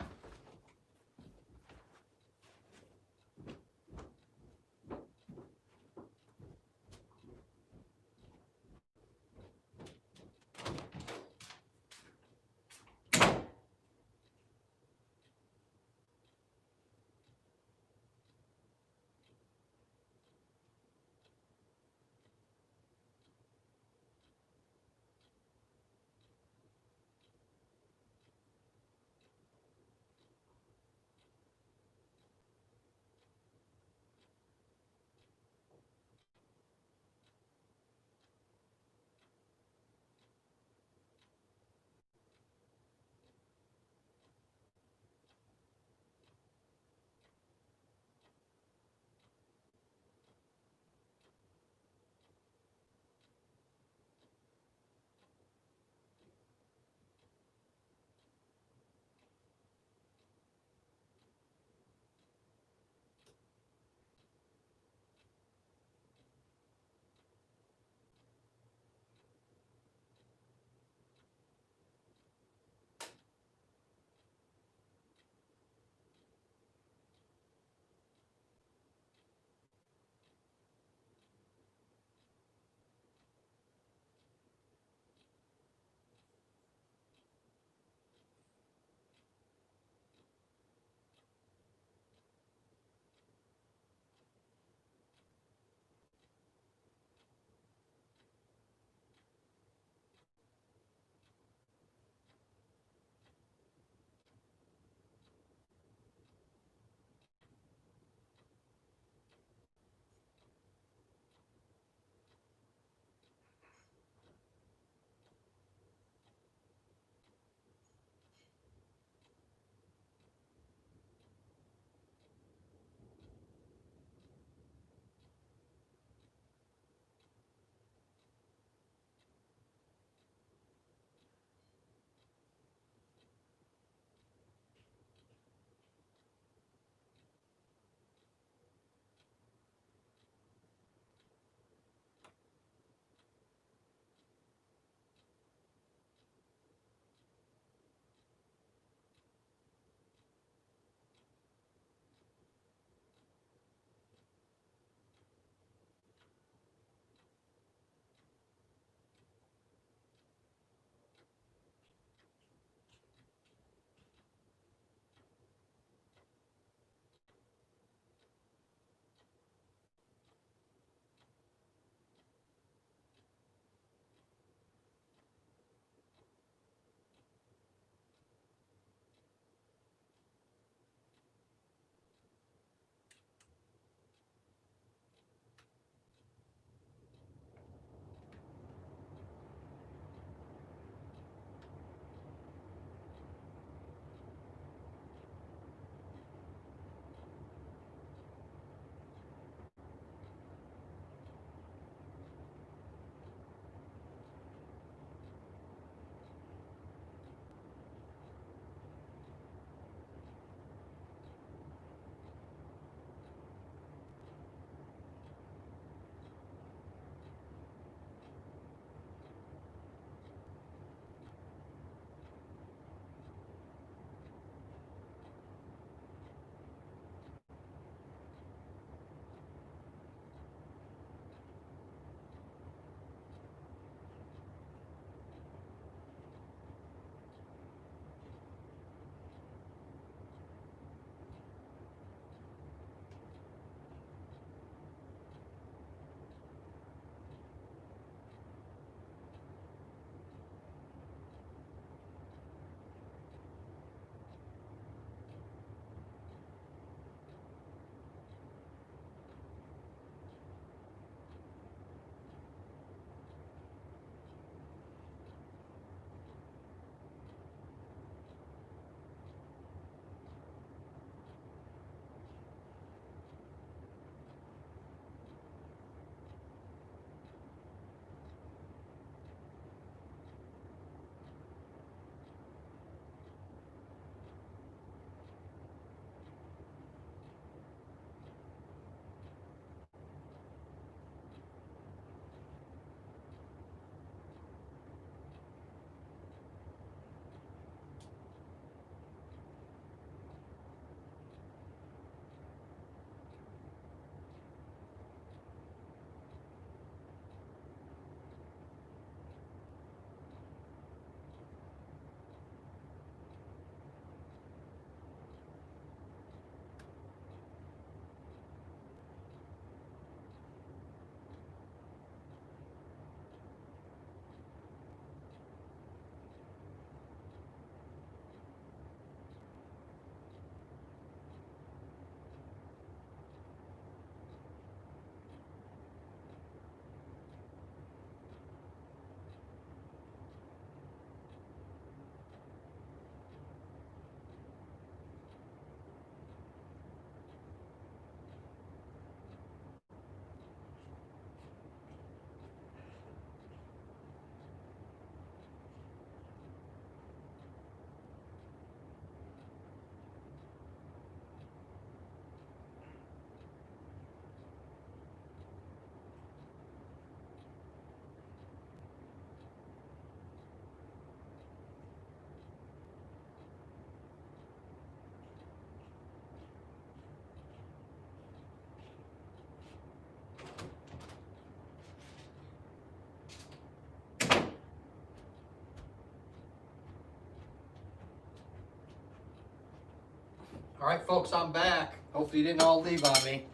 All right, folks, I'm back. Hopefully you didn't all leave on me.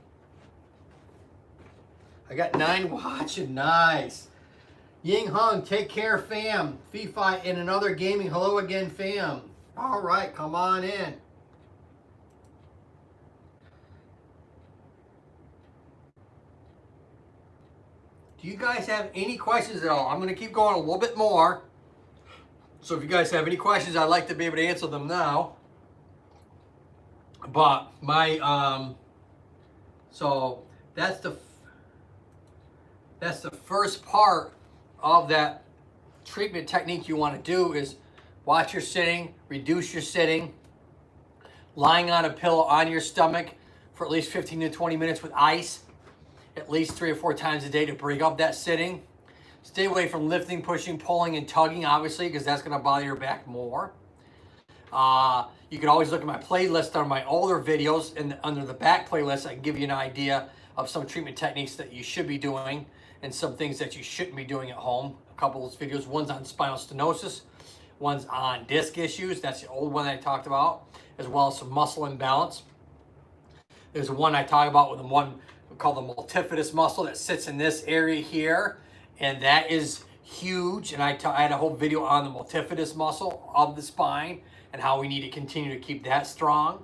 I got 9 watching. Nice. Ying Hung, take care, fam. Fee-Fi and another gaming. Hello again, fam. All right, come on in. Do you guys have any questions at all? I'm going to keep going a little bit more. So if you guys have any questions, I'd like to be able to answer them now. But so that's the first part of that treatment technique you want to do is watch your sitting, reduce your sitting, lying on a pillow on your stomach for at least 15 to 20 minutes with ice, at least 3 or 4 times a day to break up that sitting. Stay away from lifting, pushing, pulling, and tugging, obviously, because that's going to bother your back more. You can always look at my playlist on my older videos, and under the back playlist, I can give you an idea of some treatment techniques that you should be doing and some things that you shouldn't be doing at home. A couple of those videos, one's on spinal stenosis, one's on disc issues, that's the old one I talked about, as well as some muscle imbalance. There's one I talk about with the one called the multifidus muscle that sits in this area here, and that is huge. And I had a whole video on the multifidus muscle of the spine and how we need to continue to keep that strong.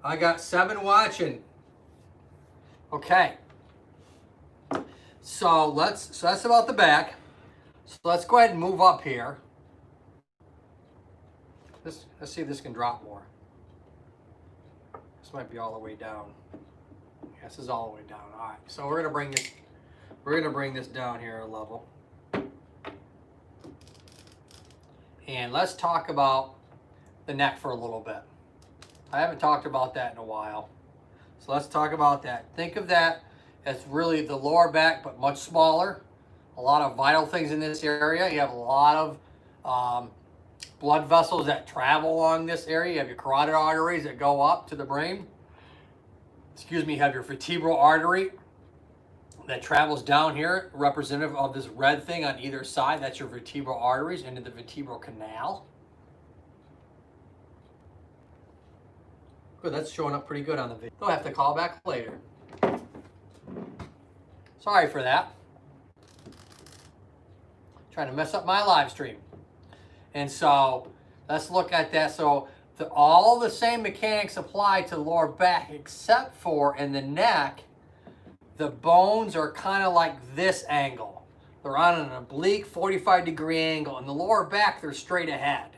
I got 7 watching. Okay. So that's about the back. So let's go ahead and move up here. Let's see if this can drop more. This might be all the way down. This is all the way down. All right. So we're gonna bring this down here a level. And let's talk about the neck for a little bit. I haven't talked about that in a while. So let's talk about that. Think of that as really the lower back, but much smaller. A lot of vital things in this area. You have a lot of blood vessels that travel along this area. You have your carotid arteries that go up to the brain. Excuse me, you have your vertebral artery that travels down here, representative of this red thing on either side. That's your vertebral arteries into the vertebral canal. Good, that's showing up pretty good on the video. They'll have to call back later. Sorry for that. Trying to mess up my live stream. And so let's look at that. So all the same mechanics apply to the lower back, except for in the neck, the bones are kind of like this angle. They're on an oblique 45-degree angle. In the lower back, they're straight ahead.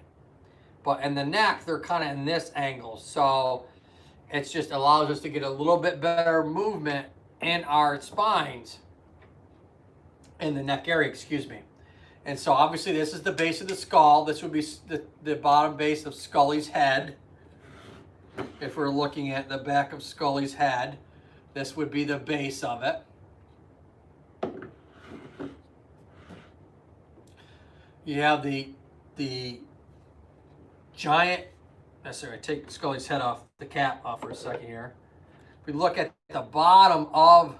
But in the neck, they're kind of in this angle. So it just allows us to get a little bit better movement in our spines, in the neck area, excuse me. And so obviously this is the base of the skull. This would be the bottom base of Scully's head. If we're looking at the back of Scully's head, this would be the base of it. You have the giant, necessarily take Scully's head off, the cap off for a second here. If we look at the bottom of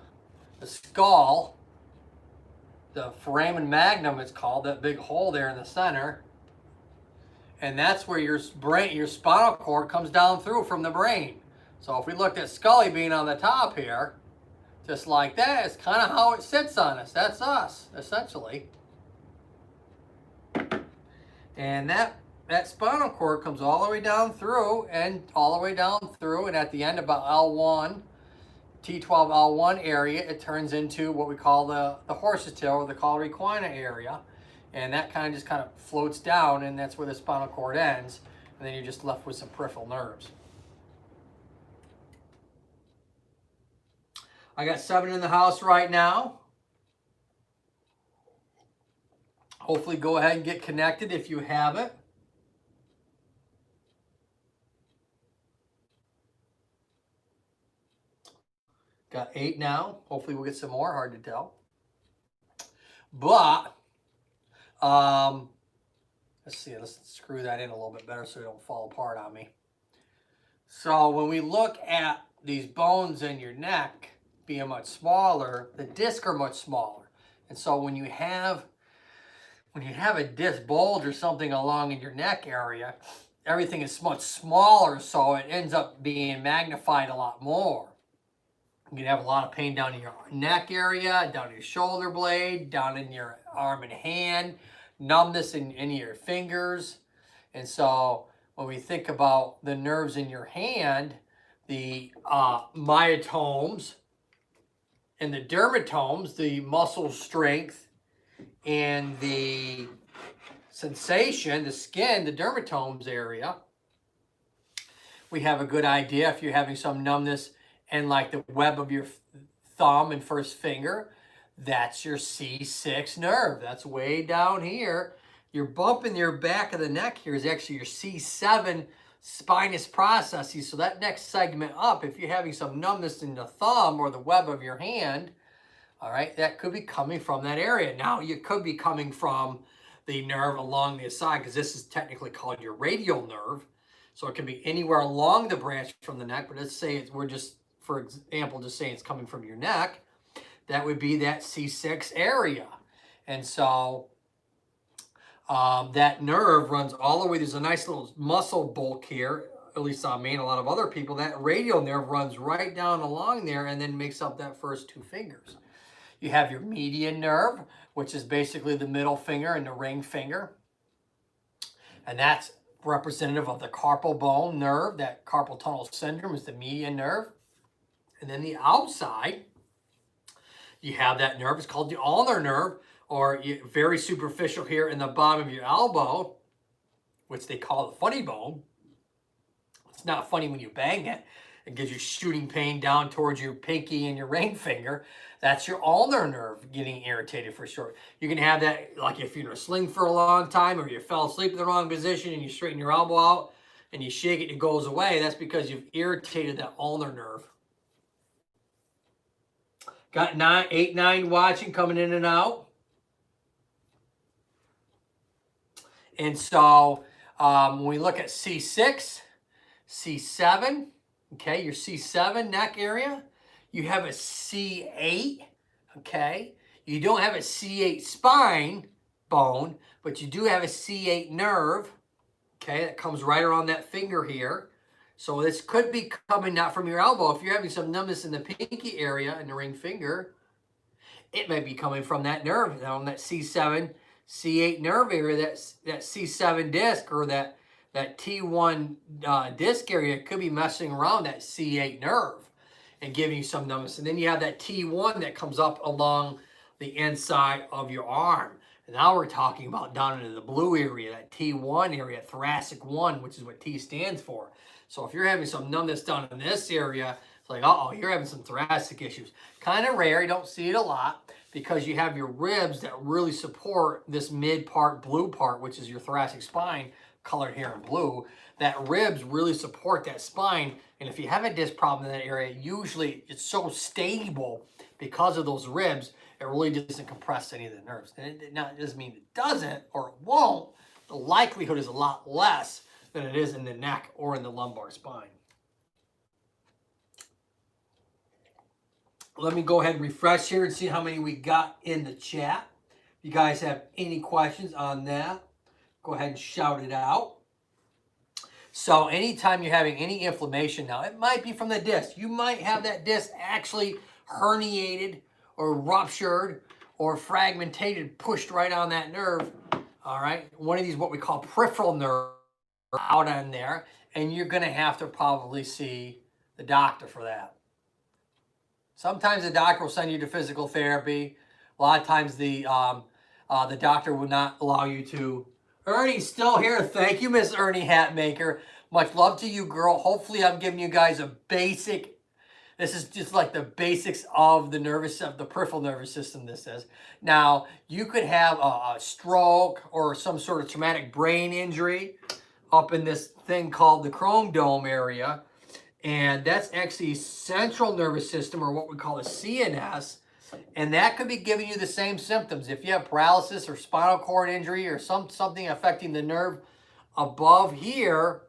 the skull, the foramen magnum it's called, that big hole there in the center, and that's where your spinal cord comes down through from the brain. So if we looked at Scully being on the top here, just like that, it's kind of how it sits on us. That's us, essentially. And that spinal cord comes all the way down through and all the way down through, and at the end about L1, T12L1 area, it turns into what we call the horse's tail, or the cauda equina area, and that kind of floats down, and that's where the spinal cord ends, and then you're just left with some peripheral nerves. I got 7 in the house right now. Hopefully go ahead and get connected if you haven't. Got 8 now. Hopefully we'll get some more. Hard to tell. But, let's see. Let's screw that in a little bit better so it don't fall apart on me. So when we look at these bones in your neck being much smaller, the discs are much smaller. And so when you have a disc bulge or something along in your neck area, everything is much smaller, so it ends up being magnified a lot more. You can have a lot of pain down in your neck area, down your shoulder blade, down in your arm and hand, numbness in your fingers. And so when we think about the nerves in your hand, the myotomes and the dermatomes, the muscle strength and the sensation, the skin, the dermatomes area, we have a good idea if you're having some numbness and like the web of your thumb and first finger, that's your C6 nerve. That's way down here. Your bump in your back of the neck here is actually your C7 spinous processes. So that next segment up, if you're having some numbness in the thumb or the web of your hand, all right, that could be coming from that area. Now, you could be coming from the nerve along the side, because this is technically called your radial nerve. So it can be anywhere along the branch from the neck, but let's say we're just, for example, just saying it's coming from your neck. That would be that C6 area. And so that nerve runs all the way. There's a nice little muscle bulk here, at least on me and a lot of other people. That radial nerve runs right down along there and then makes up that first two fingers. You have your median nerve, which is basically the middle finger and the ring finger. And that's representative of the carpal bone nerve. That carpal tunnel syndrome is the median nerve. And then the outside, you have that nerve. It's called the ulnar nerve, or very superficial here in the bottom of your elbow, which they call the funny bone. It's not funny when you bang it. It gives you shooting pain down towards your pinky and your ring finger. That's your ulnar nerve getting irritated for sure. You can have that like if you're in a sling for a long time, or you fell asleep in the wrong position and you straighten your elbow out and you shake it and it goes away. That's because you've irritated that ulnar nerve. Got 8, 9 watching, coming in and out. And so when we look at C6, C7, okay, your C7 neck area, you have a C8, okay? You don't have a C8 spine bone, but you do have a C8 nerve, okay, that comes right around that finger here. So this could be coming not from your elbow. If you're having some numbness in the pinky area and the ring finger, it may be coming from that nerve, on that C7, C8 nerve area, that C7 disc, or that T1 disc area could be messing around that C8 nerve and giving you some numbness. And then you have that T1 that comes up along the inside of your arm. And now we're talking about down into the blue area, that T1 area, thoracic 1, which is what T stands for. So if you're having some numbness down in this area, it's like, uh-oh, you're having some thoracic issues. Kind of rare, you don't see it a lot, because you have your ribs that really support this mid part, blue part, which is your thoracic spine, colored here in blue. That ribs really support that spine. And if you have a disc problem in that area, usually it's so stable because of those ribs, it really doesn't compress any of the nerves. And it doesn't mean it doesn't or it won't. The likelihood is a lot less than it is in the neck or in the lumbar spine. Let me go ahead and refresh here and see how many we got in the chat. If you guys have any questions on that, go ahead and shout it out. So anytime you're having any inflammation now, it might be from the disc. You might have that disc actually herniated or ruptured or fragmented, pushed right on that nerve. All right, one of these what we call peripheral nerve out on there, and you're going to have to probably see the doctor for that. Sometimes the doctor will send you to physical therapy. A lot of times the doctor will not allow you to. Ernie's still here. Thank you, Miss Ernie Hatmaker. Much love to you, girl. Hopefully I'm giving you guys a basic. This is just like the basics of the the peripheral nervous system, this is. Now, you could have a stroke or some sort of traumatic brain injury up in this thing called the chrome dome area. And that's actually central nervous system, or what we call the CNS. And that could be giving you the same symptoms. If you have paralysis or spinal cord injury or something affecting the nerve above here,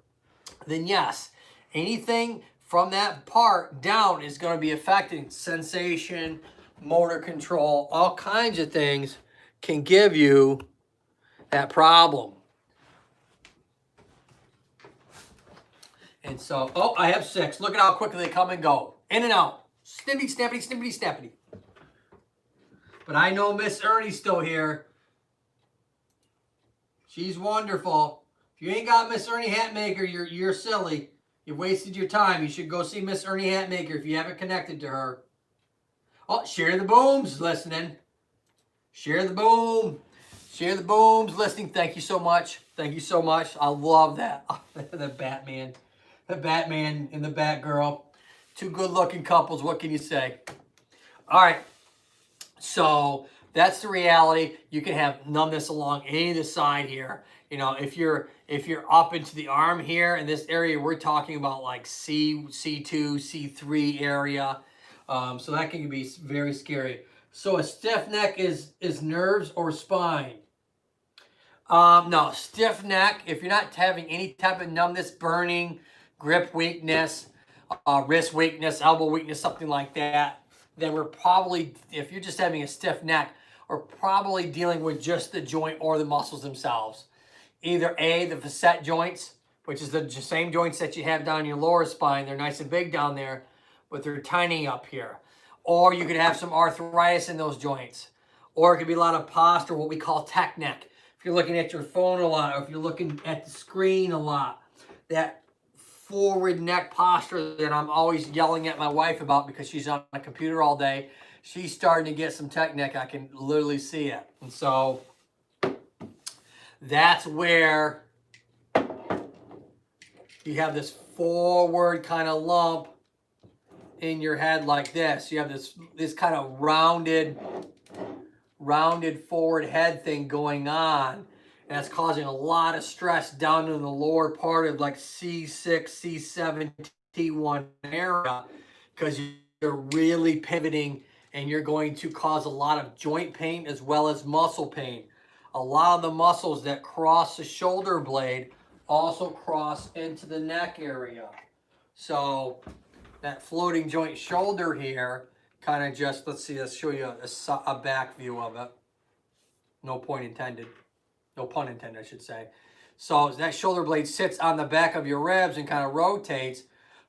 then yes, anything from that part down is going to be affecting sensation, motor control, all kinds of things can give you that problem. And so, oh, I have 6. Look at how quickly they come and go. In and out. Snippity, snappity, snippity, snappity. But I know Miss Ernie's still here. She's wonderful. If you ain't got Miss Ernie Hatmaker, you're silly. You've wasted your time. You should go see Miss Ernie Hatmaker if you haven't connected to her. Oh, Share the Boom's listening. Share the Boom. Share the Boom's listening. Thank you so much. Thank you so much. I love that. The Batman. The Batman and the Batgirl. 2 good-looking couples. What can you say? All right. So that's the reality. You can have numbness along any of the side here. You know, if you're up into the arm here in this area, we're talking about like C2, C3 area. So that can be very scary. So a stiff neck is nerves or spine. No, stiff neck, if you're not having any type of numbness, burning, grip weakness, wrist weakness, elbow weakness, something like that, then we're probably, if you're just having a stiff neck, we're probably dealing with just the joint or the muscles themselves. Either A, the facet joints, which is the same joints that you have down your lower spine. They're nice and big down there, but they're tiny up here. Or you could have some arthritis in those joints. Or it could be a lot of posture, what we call tech neck. If you're looking at your phone a lot, or if you're looking at the screen a lot, that forward neck posture that I'm always yelling at my wife about because she's on a computer all day, she's starting to get some tech neck. I can literally see it. And so that's where you have this forward kind of lump in your head like this. You have this kind of rounded forward head thing going on. And that's causing a lot of stress down in the lower part of like C6, C7, T1 area, because you're really pivoting and you're going to cause a lot of joint pain as well as muscle pain. A lot of the muscles that cross the shoulder blade also cross into the neck area. So that floating joint shoulder here kind of just, let's see, let's show you a back view of it. No point intended. No pun intended, I should say. So that shoulder blade sits on the back of your ribs and kind of rotates.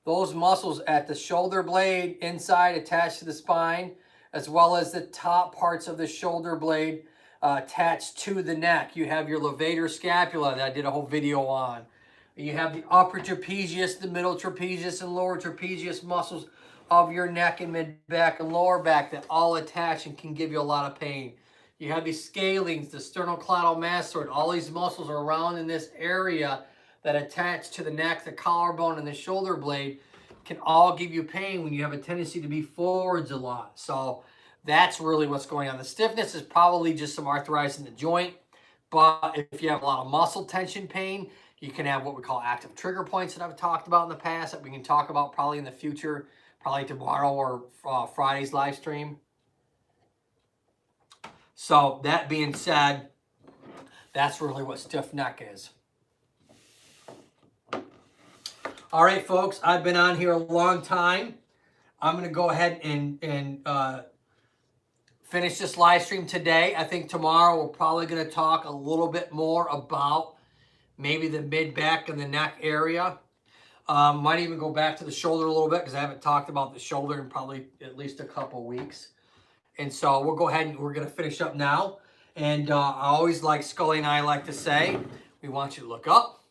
Those muscles at the shoulder blade inside attached to the spine, as well as the top parts of the shoulder blade attached to the neck. You have your levator scapula that I did a whole video on. You have the upper trapezius, the middle trapezius, and lower trapezius muscles of your neck and mid-back and lower back that all attach and can give you a lot of pain. You have these scalenes, the sternocleidomastoid. All these muscles are around in this area that attach to the neck, the collarbone, and the shoulder blade can all give you pain when you have a tendency to be forwards a lot. So that's really what's going on. The stiffness is probably just some arthritis in the joint. But if you have a lot of muscle tension pain, you can have what we call active trigger points that I've talked about in the past that we can talk about probably in the future, probably tomorrow or Friday's live stream. So that being said, that's really what stiff neck is. All right, folks, I've been on here a long time. I'm going to go ahead and finish this live stream today. I think tomorrow we're probably going to talk a little bit more about maybe the mid-back and the neck area. Might even go back to the shoulder a little bit because I haven't talked about the shoulder in probably at least a couple weeks. And so we'll go ahead and we're going to finish up now. And I always, like Scully and I like to say, we want you to look up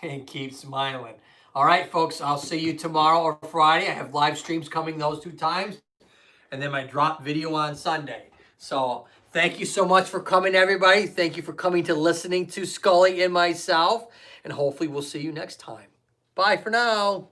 and keep smiling. All right, folks, I'll see you tomorrow or Friday. I have live streams coming those 2 times. And then my drop video on Sunday. So thank you so much for coming, everybody. Thank you for coming to listening to Scully and myself. And hopefully we'll see you next time. Bye for now.